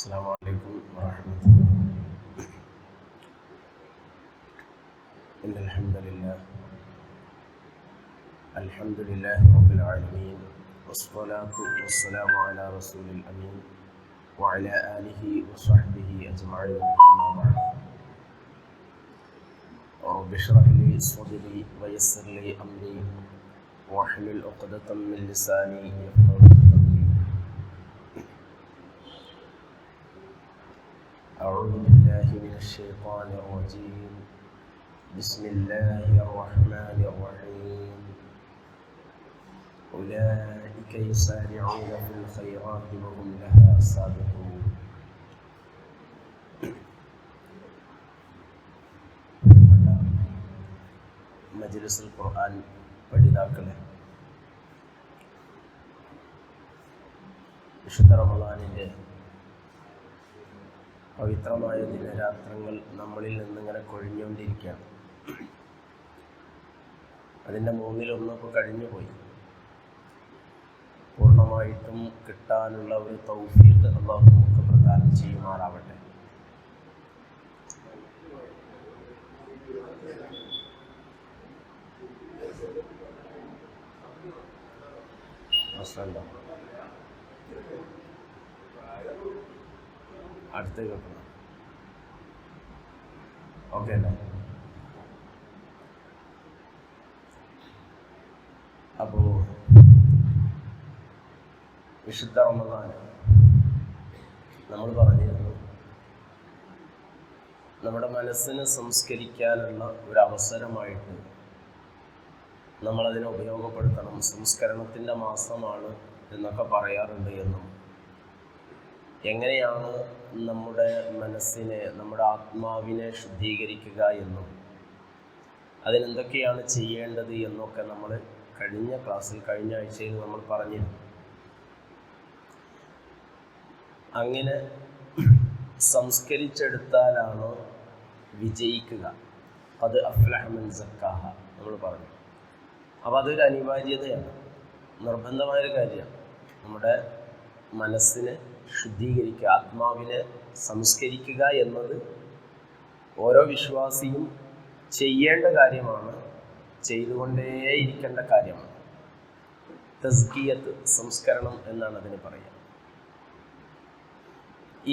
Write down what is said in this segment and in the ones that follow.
السلام عليكم ورحمة الله. إن الحمد لله رب العالمين، والصلاة والسلام على رسول الأمين وعلى آله وصحبه أجمعين. أما بعد، رب اشرح لي صدري ويسر لي أمري واحلل عقدة من لساني يفقهوا قولي. أعوذ بالله من الشيطان الرجيم. بسم الله الرحمن الرحيم. أولئك يسارعون في الخيرات وهم لها سابقون. മജ്‌ലിസുൽ ഖുർആൻ പഠിതാക്കളെ, വിശുദ്ധ റമളാനിൻ്റെ പവിത്രമായ ദിനരാത്രങ്ങൾ നമ്മളിൽ നിന്നിങ്ങനെ കൊഴിഞ്ഞുകൊണ്ടിരിക്കുകയാണ്. അതിൻ്റെ മൂന്നിലൊന്ന് ഇപ്പോൾ കഴിഞ്ഞുപോയി. പൂർണ്ണമായിട്ടും കിട്ടാനുള്ള ഒരു തൗഫീഖ് അല്ലാഹു നമുക്ക് പ്രദാനം ചെയ്യുമാറാവട്ടെ. അടുത്തേക്ക് വെക്കണം. ഓക്കെ അല്ലേ? അപ്പോൾ വിശുദ്ധ റമളാൻ നമ്മൾ പറഞ്ഞിരുന്നു, നമ്മുടെ മനസ്സിനെ സംസ്കരിക്കാനുള്ള ഒരു അവസരമായിട്ട് നമ്മളതിനെ ഉപയോഗപ്പെടുത്തണം. സംസ്കരണത്തിൻ്റെ മാസമാണ് എന്നൊക്കെ പറയാറുണ്ട് എന്നും, എങ്ങനെയാണ് നമ്മുടെ മനസ്സിനെ, നമ്മുടെ ആത്മാവിനെ ശുദ്ധീകരിക്കുക എന്നും, അതിനെന്തൊക്കെയാണ് ചെയ്യേണ്ടത് എന്നൊക്കെ നമ്മൾ കഴിഞ്ഞ ആഴ്ചയിൽ നമ്മൾ പറഞ്ഞിരുന്നു. അങ്ങനെ സംസ്കരിച്ചെടുത്താലാണ് വിജയിക്കുക. അത് അഫ്ലഹ മൻ സക്കാഹ നമ്മൾ പറഞ്ഞു. അപ്പോൾ അതൊരു അനിവാര്യതയാണ്, നിർബന്ധമായൊരു കാര്യമാണ്. നമ്മുടെ മനസ്സിനെ ശുദ്ധീകരിക്കുക, ആത്മാവിനെ സംസ്കരിക്കുക എന്നത് ഓരോ വിശ്വാസിയും ചെയ്യേണ്ട കാര്യമാണ്, ചെയ്തുകൊണ്ടേയിരിക്കേണ്ട കാര്യമാണ്. തസ്കിയത്ത്, സംസ്കരണം എന്നാണ് അതിന് പറയുക.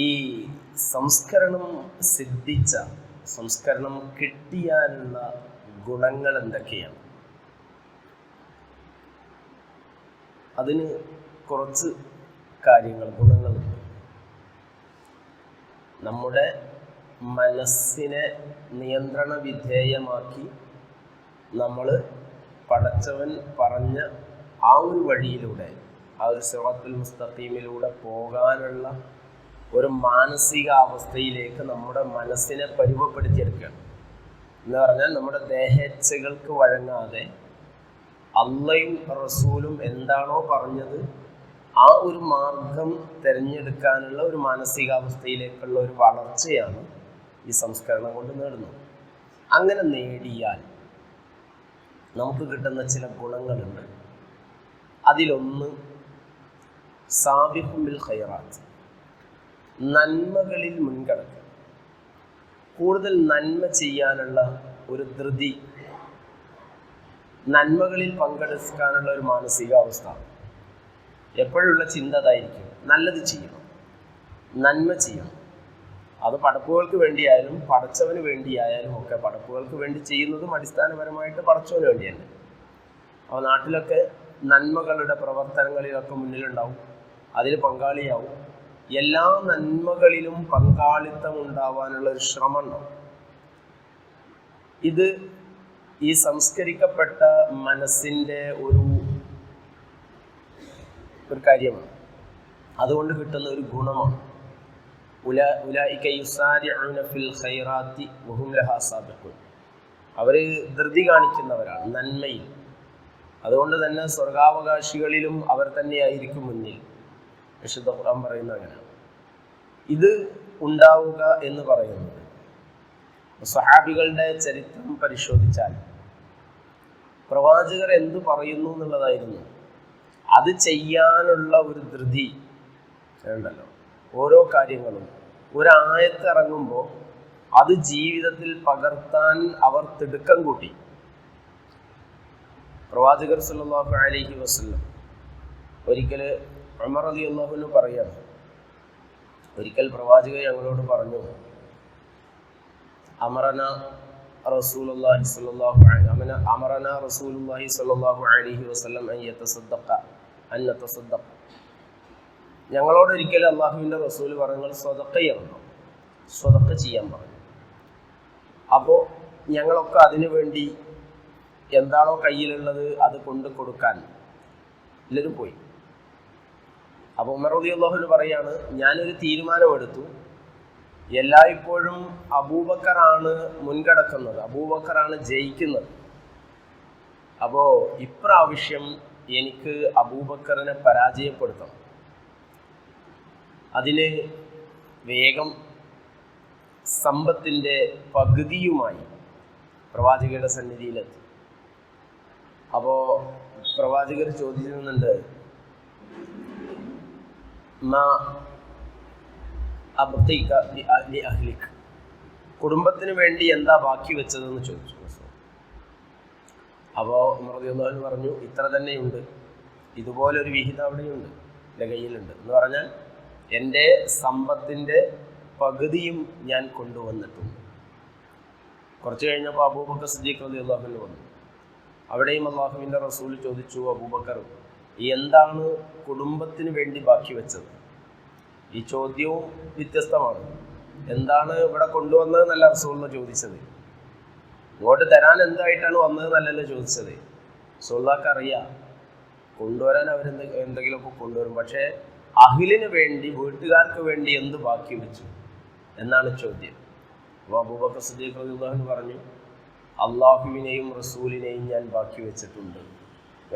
ഈ സംസ്കരണം സിദ്ധിച്ച, സംസ്കരണം കിട്ടിയാലുള്ള ഗുണങ്ങൾ എന്തൊക്കെയാണ്? അതിന് കുറച്ച് ഗുണങ്ങളുണ്ട്. നമ്മുടെ മനസ്സിനെ നിയന്ത്രണ വിധേയമാക്കി നമ്മൾ പടച്ചവൻ പറഞ്ഞ ആ ഒരു വഴിയിലൂടെ, ആ ഒരു സിറാത്തുൽ മുസ്തഖീമിലൂടെ പോകാനുള്ള ഒരു മാനസിക അവസ്ഥയിലേക്ക് നമ്മുടെ മനസ്സിനെ പരുവപ്പെടുത്തിയെടുക്കുകയാണ്. എന്ന് പറഞ്ഞാൽ നമ്മുടെ ദേഹേച്ഛകൾക്ക് വഴങ്ങാതെ അള്ളയും റസൂലും എന്താണോ പറഞ്ഞത് ആ ഒരു മാർഗം തിരഞ്ഞെടുക്കാനുള്ള ഒരു മാനസികാവസ്ഥയിലേക്കുള്ള ഒരു വളർച്ചയാണ് ഈ സംസ്കരണം കൊണ്ട് നേടുന്നത്. അങ്ങനെ നേടിയാൽ നമുക്ക് കിട്ടുന്ന ചില ഗുണങ്ങളുണ്ട്. അതിലൊന്ന് സാബിഖും ബിൽ ഖൈറാത്ത്, നന്മകളിൽ മുൻകടക്കുക. കൂടുതൽ നന്മ ചെയ്യാനുള്ള ഒരു ധൃതി, നന്മകളിൽ പങ്കെടുക്കാനുള്ള ഒരു മാനസികാവസ്ഥ, എപ്പോഴുള്ള ചിന്ത അതായിരിക്കും. നല്ലത് ചെയ്യണം, നന്മ ചെയ്യണം. അത് പടപ്പുകൾക്ക് വേണ്ടിയായാലും പടച്ചവന് വേണ്ടിയായാലും ഒക്കെ. പടപ്പുകൾക്ക് വേണ്ടി ചെയ്യുന്നതും അടിസ്ഥാനപരമായിട്ട് പടച്ചവന് വേണ്ടിയല്ലേ. അപ്പോൾ നാട്ടിലൊക്കെ നന്മകളുടെ പ്രവർത്തനങ്ങളിലൊക്കെ മുന്നിലുണ്ടാവും, അതിൽ പങ്കാളിയാവും. എല്ലാ നന്മകളിലും പങ്കാളിത്തം ഉണ്ടാവാനുള്ള ഒരു ശ്രമം ഉണ്ടാവും. ഇത് ഈ സംസ്കരിക്കപ്പെട്ട മനസ്സിൻ്റെ ഒരു കാര്യമാണ്. അതുകൊണ്ട് കിട്ടുന്ന ഒരു ഗുണമാണ്. ഉലൈക യുസാരിഊന ഫിൽ ഖൈറാത്തി വഹും ലഹാ സാബിഖൂൻ. അവർ ധൃതി കാണിക്കുന്നവരാണ് നന്മയിൽ. അതുകൊണ്ട് തന്നെ സ്വർഗാവകാശികളിലും അവർ തന്നെയായിരിക്കും മുന്നിൽ. വിശുദ്ധ ഖുർആൻ പറയുന്നത് അങ്ങനെയാണ്. ഇത് ഉണ്ടാവുക എന്ന് പറയുന്നത്, സ്വഹാബികളുടെ ചരിത്രം പരിശോധിച്ചാൽ പ്രവാചകർ എന്തു പറയുന്നു എന്നുള്ളതായിരുന്നു. അത് ചെയ്യാനുള്ള ഒരു ധൃതി ഉണ്ടല്ലോ. ഓരോ കാര്യങ്ങളും ഒരായത്ത് ഇറങ്ങുമ്പോൾ അത് ജീവിതത്തിൽ പകർത്താൻ അവർ തിടുക്കം കൂട്ടി. പ്രവാചകർ സല്ലല്ലാഹു അലൈഹി വസല്ലം ഒരിക്കൽ ഉമർ റളിയല്ലാഹു അൻഹു പറയാണ്, ഒരിക്കൽ പ്രവാചകർ ഞങ്ങളോട് പറഞ്ഞു, അമറന റസൂലുള്ളാഹി സ്വല്ലല്ലാഹു അലൈഹി വസല്ലം അൻ നതസദ്ദഖ. ഞങ്ങളോട് ഒരിക്കൽ അള്ളാഹുവിൻ്റെ റസൂൽ പറഞ്ഞു, സ്വതക്ക ചെയ്യണം, സ്വതക്ക ചെയ്യാൻ പറഞ്ഞു. അപ്പോൾ ഞങ്ങളൊക്കെ അതിനു വേണ്ടി എന്താണോ കയ്യിലുള്ളത് അത് കൊണ്ട് കൊടുക്കാൻ എല്ലാവരും പോയി. അപ്പോൾ ഉമർ റളിയല്ലാഹു അൻഹു പറയാണ്, ഞാനൊരു തീരുമാനമെടുത്തു, എല്ലായ്പ്പോഴും അബൂബക്കറാണ് മുൻകടക്കുന്നത്, അബൂബക്കറാണ് ജയിക്കുന്നത്. അപ്പോൾ ഇപ്രാവശ്യം എനിക്ക് അബൂബക്കറിനെ പരാജയപ്പെടുത്തണം. അതിന് വേഗം സമ്പത്തിൻ്റെ പകുതിയുമായി പ്രവാചകരുടെ സന്നിധിയിലെത്തി. അപ്പോൾ പ്രവാചകർ ചോദിക്കുന്നുണ്ട്, കുടുംബത്തിന് വേണ്ടി എന്താ ബാക്കി വെച്ചതെന്ന് ചോദിച്ചു. അപ്പോൾ ഉമർ റളിയല്ലാഹു അൻഹു പറഞ്ഞു, ഇത്ര തന്നെയുണ്ട്, ഇതുപോലൊരു വിഹിതം അവിടെയുണ്ട്, എൻ്റെ കയ്യിലുണ്ട് എന്ന് പറഞ്ഞാൽ എൻ്റെ സമ്പത്തിൻ്റെ പകുതിയും ഞാൻ കൊണ്ടുവന്നിട്ടുണ്ട്. കുറച്ച് കഴിഞ്ഞപ്പോൾ അബൂബക്കർ സിദ്ദീഖ് റളിയല്ലാഹു അൻഹു വന്നു. അവിടെയും അള്ളാഹുവിൻ്റെ റസൂൽ ചോദിച്ചു, അബൂബക്കർ എന്താണ് കുടുംബത്തിന് വേണ്ടി ബാക്കി വെച്ചത്? ഈ ചോദ്യവും വ്യത്യസ്തമാണ്. എന്താണ് ഇവിടെ കൊണ്ടുവന്നതെന്നല്ല റസൂൽ ചോദിച്ചത്, ഇങ്ങോട്ട് തരാൻ എന്തായിട്ടാണ് വന്നതെന്നല്ലല്ലോ ചോദിച്ചത്. റസൂലുള്ളാഹിക്ക് അറിയാം കൊണ്ടുവരാൻ എന്തെങ്കിലുമൊക്കെ കൊണ്ടുവരും, പക്ഷേ അഹ്ലിന് വേണ്ടി, വീട്ടുകാർക്ക് വേണ്ടി എന്ത് ബാക്കി വെച്ചു എന്നാണ് ചോദ്യം. അപ്പോൾ അബൂബക്കർ സിദ്ദീഖ് റളിയല്ലാഹു അൻഹു പറഞ്ഞു, അള്ളാഹുവിനെയും റസൂലിനെയും ഞാൻ ബാക്കി വെച്ചിട്ടുണ്ട്.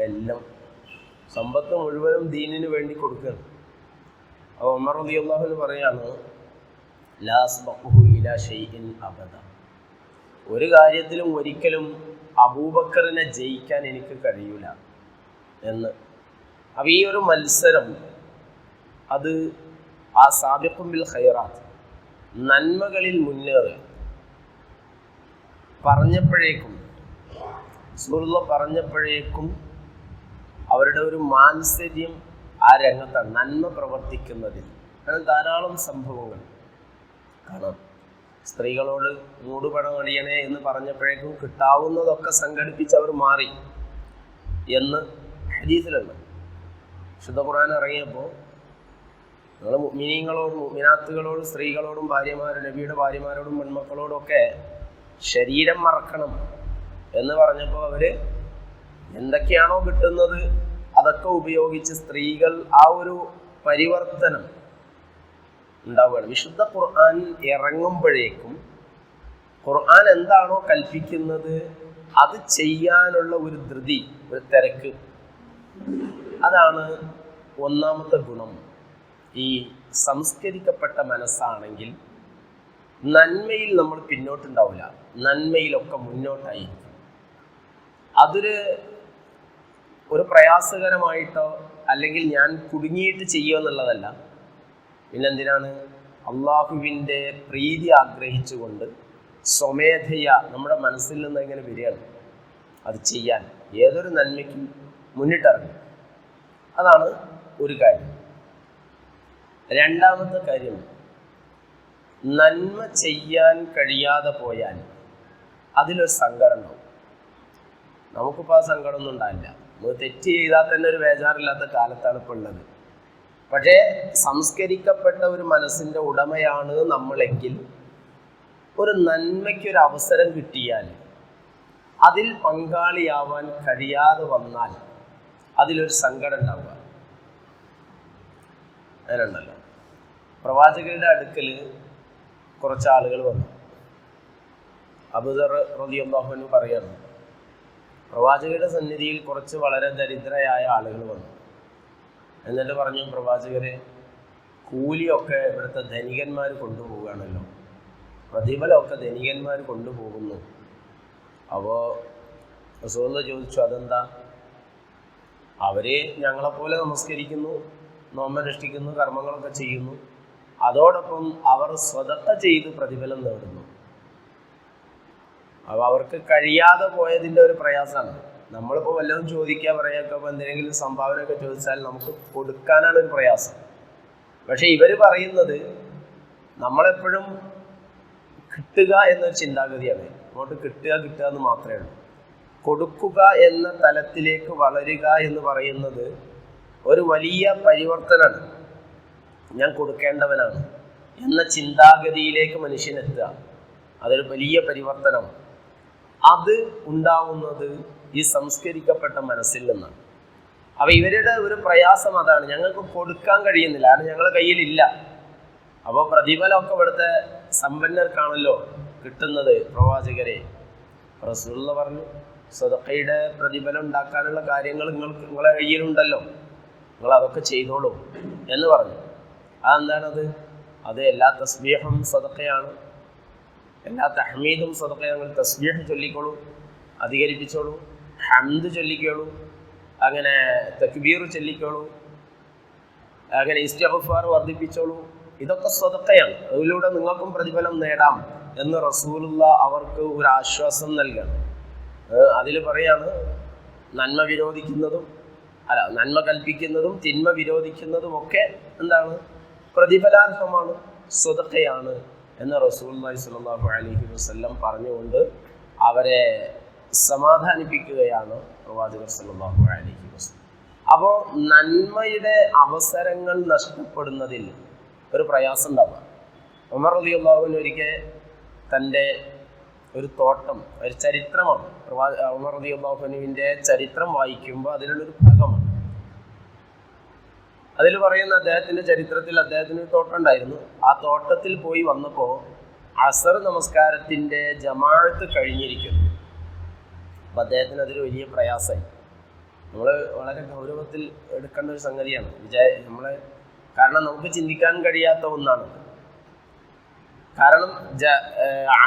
എല്ലാം സമ്പത്ത് മുഴുവനും ദീനിന് വേണ്ടി കൊടുക്കണം. അപ്പോൾ ഉമർ റളിയല്ലാഹു അൻഹു പറയാണ്, ലാ അസ്ബഖുഹു ഇലാ ഷൈഇൻ അബദ, ഒരു കാര്യത്തിലും ഒരിക്കലും അബൂബക്കറിനെ ജയിക്കാൻ എനിക്ക് കഴിയൂല എന്ന്. അപ്പോൾ ഈ ഒരു മത്സരം അത് ആ സാബിഖും ബിൽ ഖൈറാത്ത്, നന്മകളിൽ മുന്നേറുക പറഞ്ഞപ്പോഴേക്കും, റസൂലുള്ളാഹി പറഞ്ഞപ്പോഴേക്കും അവരുടെ ഒരു മാത്സര്യം ആ രംഗത്താണ്, നന്മ പ്രവർത്തിക്കുന്നതിൽ. കാരണം ധാരാളം സംഭവങ്ങൾ കാണാം. സ്ത്രീകളോട് മൂടുപടം അണിയണേ എന്ന് പറഞ്ഞപ്പോഴേക്കും കിട്ടാവുന്നതൊക്കെ സംഘടിപ്പിച്ച് അവർ മാറി എന്ന് ഹദീസിലുണ്ട്. വിശുദ്ധ ഖുർആൻ ഇറങ്ങിയപ്പോൾ നിങ്ങൾ മുഅ്മിനീങ്ങളോടും മുഅ്മിനാത്തുകളോടും സ്ത്രീകളോടും ഭാര്യമാരും നബിയുടെ ഭാര്യമാരോടും പെൺമക്കളോടൊക്കെ ശരീരം മറക്കണം എന്ന് പറഞ്ഞപ്പോൾ അവർ എന്തൊക്കെയാണോ കിട്ടുന്നത് അതൊക്കെ ഉപയോഗിച്ച് സ്ത്രീകൾ ആ ഒരു പരിവർത്തനം ഉണ്ടാവുകയാണ്. വിശുദ്ധ ഖുർആൻ ഇറങ്ങുമ്പോഴേക്കും ഖുർആൻ എന്താണോ കൽപ്പിക്കുന്നത് അത് ചെയ്യാനുള്ള ഒരു ധൃതി, ഒരു തിരക്ക്, അതാണ് ഒന്നാമത്തെ ഗുണം. ഈ സംസ്കരിക്കപ്പെട്ട മനസ്സാണെങ്കിൽ നന്മയിൽ നമ്മൾ പിന്നോട്ടുണ്ടാവില്ല, നന്മയിലൊക്കെ മുന്നോട്ടായിരിക്കും. ഒരു പ്രയാസകരമായിട്ടോ അല്ലെങ്കിൽ ഞാൻ കുടുങ്ങിയിട്ട് ചെയ്യുക എന്നുള്ളതല്ല. പിന്നെന്തിനാണ്? അള്ളാഹുവിൻ്റെ പ്രീതി ആഗ്രഹിച്ചുകൊണ്ട് സ്വമേധയ നമ്മുടെ മനസ്സിൽ നിന്ന് ഇങ്ങനെ വരികയാണ് അത് ചെയ്യാൻ, ഏതൊരു നന്മയ്ക്കും മുന്നിട്ടിറങ്ങും. അതാണ് ഒരു കാര്യം. രണ്ടാമത്തെ കാര്യം, നന്മ ചെയ്യാൻ കഴിയാതെ പോയാൽ അതിലൊരു സങ്കടം ഉണ്ടാവും. നമുക്കിപ്പോൾ ആ സങ്കടമൊന്നും ഉണ്ടാവില്ല. നമ്മൾ തെറ്റ് ചെയ്താൽ തന്നെ ഒരു ബേജാറില്ലാത്ത കാലത്താണ് ഇപ്പോൾ ഉള്ളത്. പക്ഷേ സംസ്കരിക്കപ്പെട്ട ഒരു മനസ്സിൻ്റെ ഉടമയാണ് നമ്മളെങ്കിൽ ഒരു നന്മയ്ക്കൊരു അവസരം കിട്ടിയാൽ അതിൽ പങ്കാളിയാവാൻ കഴിയാതെ വന്നാൽ അതിലൊരു സങ്കടം ഉണ്ടാവുക. അങ്ങനെയുണ്ടല്ലോ. പ്രവാചകരുടെ അടുക്കൽ കുറച്ച് ആളുകൾ വന്നു. അബൂദർ റളിയല്ലാഹു അൻഹു പറയാണ്, പ്രവാചകരുടെ സന്നിധിയിൽ കുറച്ച് വളരെ ദരിദ്രരായ ആളുകൾ വന്നു. എന്നിട്ട് പറഞ്ഞു, പ്രവാചകരെ, കൂലിയൊക്കെ ഇവിടുത്തെ ധനികന്മാർ കൊണ്ടുപോവുകയാണല്ലോ, പ്രതിഫലമൊക്കെ ധനികന്മാർ കൊണ്ടുപോകുന്നു. അപ്പോൾ റസൂലുള്ളാഹി ചോദിച്ചു, അതെന്താ? അവർ ഞങ്ങളെപ്പോലെ നമസ്കരിക്കുന്നു, നോമ്പനുഷ്ഠിക്കുന്നു, കർമ്മങ്ങളൊക്കെ ചെയ്യുന്നു, അതോടൊപ്പം അവർ സ്വതക്ക ചെയ്ത് പ്രതിഫലം നേടുന്നു. അപ്പോൾ അവർക്ക് കഴിയാതെ പോയതിൻ്റെ ഒരു പ്രയാസമാണ്. നമ്മളിപ്പോൾ വല്ലതും ചോദിക്കുക പറയുക, അപ്പോൾ എന്തെങ്കിലും സംഭാവനയൊക്കെ ചോദിച്ചാൽ നമുക്ക് കൊടുക്കാനാണ് ഒരു പ്രയാസം. പക്ഷെ ഇവർ പറയുന്നത് നമ്മളെപ്പോഴും കിട്ടുക എന്നൊരു ചിന്താഗതിയാണ്. അങ്ങോട്ട് കിട്ടുക എന്ന് മാത്രമേ ഉള്ളൂ. കൊടുക്കുക എന്ന തലത്തിലേക്ക് വളരുക എന്ന് പറയുന്നത് ഒരു വലിയ പരിവർത്തനമാണ്. ഞാൻ കൊടുക്കേണ്ടവനാണ് എന്ന ചിന്താഗതിയിലേക്ക് മനുഷ്യനെത്തുക, അതൊരു വലിയ പരിവർത്തനമാണ്. അത് ഉണ്ടാവുന്നത് ഈ സംസ്കരിക്കപ്പെട്ട മനസ്സിൽ നിന്നാണ്. അപ്പോൾ ഇവരുടെ ഒരു പ്രയാസം അതാണ്, ഞങ്ങൾക്ക് കൊടുക്കാൻ കഴിയുന്നില്ല, കാരണം ഞങ്ങളുടെ കയ്യിലില്ല. അപ്പോൾ പ്രതിഫലമൊക്കെ ഇവിടുത്തെ സമ്പന്നർക്കാണല്ലോ കിട്ടുന്നത്. പ്രവാചകരെ, റസൂലുള്ള പറഞ്ഞു, സദഖയുടെ പ്രതിഫലം ഉണ്ടാക്കാനുള്ള കാര്യങ്ങൾ നിങ്ങളെ കയ്യിലുണ്ടല്ലോ, നിങ്ങൾ അതൊക്കെ ചെയ്തോളൂ എന്ന് പറഞ്ഞു. അതെന്താണത്? അത് എല്ലാ തസ്ബീഹും സദഖയാണ്, എല്ലാ തഹ്മീദും സദഖയാണ്. തസ്ബീഹ് ചൊല്ലിക്കോളൂ, അധികരിപ്പിച്ചോളൂ, ഹംദ് ചൊല്ലിക്കോളൂ, അങ്ങനെ തക്ബീർ ചൊല്ലിക്കോളൂ, അങ്ങനെ ഇസ്തിഗ്ഫാർ വർദ്ധിപ്പിച്ചോളൂ. ഇതൊക്കെ സദഖയാണ്, അതിലൂടെ നിങ്ങൾക്കും പ്രതിഫലം നേടാം എന്ന് റസൂലുള്ള അവർക്ക് ഒരു ആശ്വാസം നൽകണം. അതിൽ പറയാണ്, നന്മ കൽപ്പിക്കുന്നതും തിന്മ വിരോധിക്കുന്നതും ഒക്കെ എന്താണ്? പ്രതിഫലാർഹമാണ്, സദഖയാണ് എന്ന് റസൂലുള്ളാഹി സ്വല്ലല്ലാഹു അലൈഹി വസല്ലം പറഞ്ഞുകൊണ്ട് അവരെ സമാധാനിപ്പിക്കുകയാണ് പ്രവാചകർ സ്വല്ലല്ലാഹു അലൈഹി വസല്ലം. അപ്പോൾ നന്മയുടെ അവസരങ്ങൾ നഷ്ടപ്പെടുന്നതിൽ ഒരു പ്രയാസം ഉണ്ടാവുക. ഉമർ റളിയല്ലാഹു അൻഹു ഒരിക്കൽ തൻ്റെ ഒരു തോട്ടം, ഒരു ചരിത്രമാണ്, ഉമർ റളിയല്ലാഹു അൻഹുവിൻ്റെ ചരിത്രം വായിക്കുമ്പോൾ അതിലുള്ളൊരു ഭാഗമാണ്. അതിൽ പറയുന്ന അദ്ദേഹത്തിൻ്റെ ചരിത്രത്തിൽ അദ്ദേഹത്തിന് ഒരു തോട്ടം ഉണ്ടായിരുന്നു. ആ തോട്ടത്തിൽ പോയി വന്നപ്പോൾ അസർ നമസ്കാരത്തിൻ്റെ ജമാഅത്ത് കഴിഞ്ഞിരിക്കുന്നു. അപ്പം അദ്ദേഹത്തിന് അതൊരു വലിയ പ്രയാസമായി. നമ്മൾ വളരെ ഗൗരവത്തിൽ എടുക്കേണ്ട ഒരു സംഗതിയാണ്. കാരണം നമുക്ക് ചിന്തിക്കാൻ കഴിയാത്ത ഒന്നാണ്. കാരണം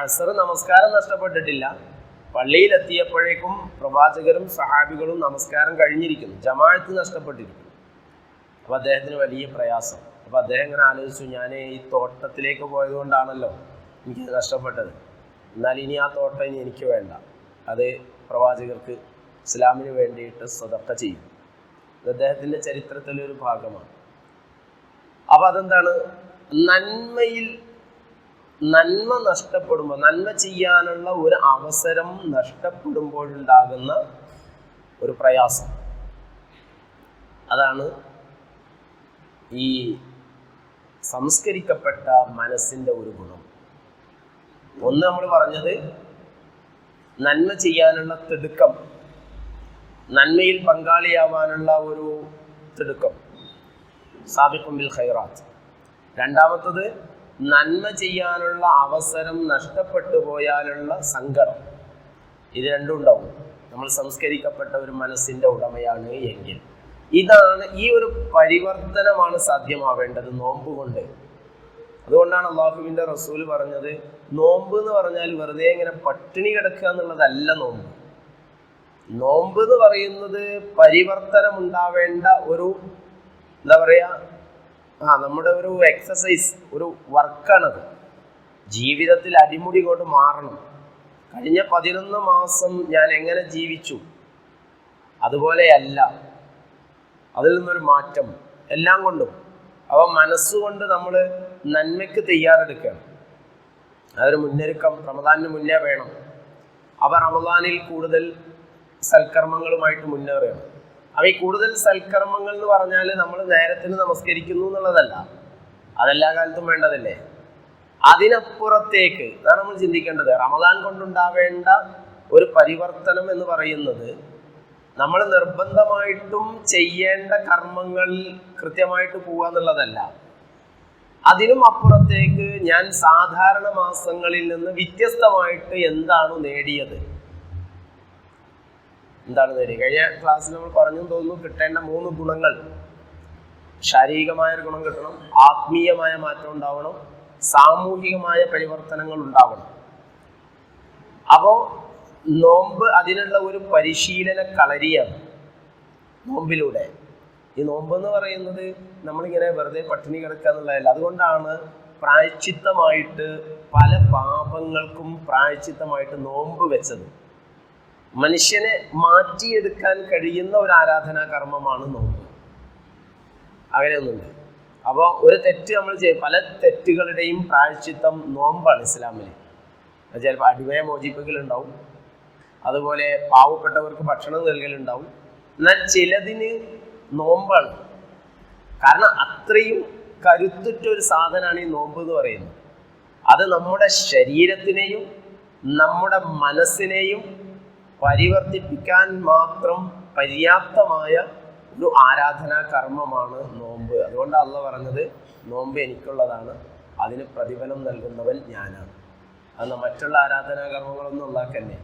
അസർ നമസ്കാരം നഷ്ടപ്പെട്ടിട്ടില്ല, പള്ളിയിലെത്തിയപ്പോഴേക്കും പ്രവാചകരും സഹാബികളും നമസ്കാരം കഴിഞ്ഞിരിക്കുന്നു, ജമാഅത്ത് നഷ്ടപ്പെട്ടിരിക്കുന്നു. അപ്പോൾ അദ്ദേഹത്തിന് വലിയ പ്രയാസം. അപ്പോൾ അദ്ദേഹം ഇങ്ങനെ ആലോചിച്ചു, ഞാൻ ഈ തോട്ടത്തിലേക്ക് പോയതുകൊണ്ടാണല്ലോ എനിക്ക് നഷ്ടപ്പെട്ടത്, എന്നാൽ ഇനി ആ തോട്ടം ഇനി എനിക്ക് വേണ്ട, അത് പ്രവാചകർക്ക് ഇസ്ലാമിന് വേണ്ടിയിട്ട് സദഖ ചെയ്യും. ഇത് അദ്ദേഹത്തിൻ്റെ ചരിത്രത്തിലൊരു ഭാഗമാണ്. അപ്പോൾ അതെന്താണ്? നന്മ നഷ്ടപ്പെടുമ്പോൾ, നന്മ ചെയ്യാനുള്ള ഒരു അവസരം നഷ്ടപ്പെടുമ്പോഴുണ്ടാകുന്ന ഒരു പ്രയാസം, അതാണ് ഈ സംസ്കരിക്കപ്പെട്ട മനസ്സിൻ്റെ ഒരു ഗുണം. ഒന്ന് നമ്മൾ പറഞ്ഞത് നന്മ ചെയ്യാനുള്ള തിടുക്കം, നന്മയിൽ പങ്കാളിയാവാനുള്ള ഒരു തിടുക്കം, സാബിഖും ബിൽ ഖൈറാത്ത്. രണ്ടാമത്തത് നന്മ ചെയ്യാനുള്ള അവസരം നഷ്ടപ്പെട്ടു പോയാലുള്ള സങ്കടം. ഇത് രണ്ടും ഉണ്ടാവും നമ്മൾ സംസ്കരിക്കപ്പെട്ട ഒരു മനസ്സിൻ്റെ ഉടമയാണ് എങ്കിൽ. ഈ ഒരു പരിവർത്തനമാണ് സാധ്യമാവേണ്ടത് നോമ്പ് കൊണ്ട്. അതുകൊണ്ടാണ് അള്ളാഹുവിൻ്റെ റസൂൽ പറഞ്ഞത്, നോമ്പ് എന്ന് പറഞ്ഞാൽ വെറുതെ ഇങ്ങനെ പട്ടിണി കിടക്കുക എന്നുള്ളതല്ല നോമ്പ്. നോമ്പ് എന്ന് പറയുന്നത് പരിവർത്തനം ഉണ്ടാവേണ്ട ഒരു, എന്താ പറയുക, നമ്മുടെ ഒരു എക്സസൈസ്, ഒരു വർക്കാണത്. ജീവിതത്തിൽ അടിമുടി കൊണ്ട് മാറണം. കഴിഞ്ഞ 11 മാസം ഞാൻ എങ്ങനെ ജീവിച്ചു അതുപോലെയല്ല, അതിൽ നിന്നൊരു മാറ്റം എല്ലാം കൊണ്ടും. അപ്പോൾ മനസ്സുകൊണ്ട് നമ്മൾ നന്മയ്ക്ക് തയ്യാറെടുക്കണം. അതൊരു മുന്നൊരുക്കം റമദാനിന് മുന്നേ വേണം. അപ്പോൾ റമദാനിൽ കൂടുതൽ സൽക്കർമ്മങ്ങളുമായിട്ട് മുന്നേറുകയാണ്. അപ്പോൾ ഈ കൂടുതൽ സൽക്കർമ്മങ്ങൾ എന്ന് പറഞ്ഞാൽ നമ്മൾ നേരത്തിന് നമസ്കരിക്കുന്നു എന്നുള്ളതല്ല, അതെല്ലാ കാലത്തും വേണ്ടതല്ലേ. അതിനപ്പുറത്തേക്ക് അതാണ് നമ്മൾ ചിന്തിക്കേണ്ടത്. റമദാൻ കൊണ്ടുണ്ടാവേണ്ട ഒരു പരിവർത്തനം എന്ന് പറയുന്നത് നമ്മൾ നിർബന്ധമായിട്ടും ചെയ്യേണ്ട കർമ്മങ്ങളിൽ കൃത്യമായിട്ട് പോവുക എന്നുള്ളതല്ല. അതിനും അപ്പുറത്തേക്ക് ഞാൻ സാധാരണ മാസങ്ങളിൽ നിന്ന് വ്യത്യസ്തമായിട്ട് എന്താണ് നേടിയത്. കഴിഞ്ഞ ക്ലാസ്സിൽ നമ്മൾ പറഞ്ഞു തോന്നുന്നു, കിട്ടേണ്ട 3 ഗുണങ്ങൾ. ശാരീരികമായൊരു ഗുണം കിട്ടണം, ആത്മീയമായ മാറ്റം ഉണ്ടാവണം, സാമൂഹികമായ പരിവർത്തനങ്ങൾ ഉണ്ടാവണം. അപ്പോൾ നോമ്പ് അതിനുള്ള ഒരു പരിശീലന കളരിയാണ്. നോമ്പിലൂടെ ഈ നോമ്പ് എന്ന് പറയുന്നത് നമ്മളിങ്ങനെ വെറുതെ പട്ടിണി കിടക്കുക എന്നുള്ളതല്ല. അതുകൊണ്ടാണ് പ്രായശ്ചിത്തമായിട്ട് പല പാപങ്ങൾക്കും പ്രായശ്ചിത്തമായിട്ട് നോമ്പ് വെച്ചത്. മനുഷ്യനെ മാറ്റിയെടുക്കാൻ കഴിയുന്ന ഒരു ആരാധനാ കർമ്മമാണ് നോമ്പ്. അങ്ങനെയൊന്നുണ്ട്. അപ്പോൾ ഒരു തെറ്റ് നമ്മൾ പല തെറ്റുകളുടെയും പ്രായശ്ചിത്തം നോമ്പാണ് ഇസ്ലാമിൽ. ചിലപ്പോൾ അടിമയെ മോചിപ്പിക്കലുണ്ടാവും, അതുപോലെ പാവപ്പെട്ടവർക്ക് ഭക്ഷണം നൽകലുണ്ടാവും. എന്നാൽ ചിലതിന് നോമ്പാണ്. കാരണം അത്രയും കരുത്തുറ്റൊരു സാധനമാണ് ഈ നോമ്പ് എന്ന് പറയുന്നത്. അത് നമ്മുടെ ശരീരത്തിനെയും നമ്മുടെ മനസ്സിനെയും പരിവർത്തിപ്പിക്കാൻ മാത്രം പര്യാപ്തമായ ഒരു ആരാധനാ കർമ്മമാണ് നോമ്പ്. അതുകൊണ്ട് അള്ളാഹ് പറഞ്ഞത് നോമ്പ് എനിക്കുള്ളതാണ്, അതിന് പ്രതിഫലം നൽകുന്നവൻ ഞാനാണ്. അത് മറ്റുള്ള ആരാധനാ കർമ്മങ്ങളൊന്നും ഉള്ളാക്കന്നെ.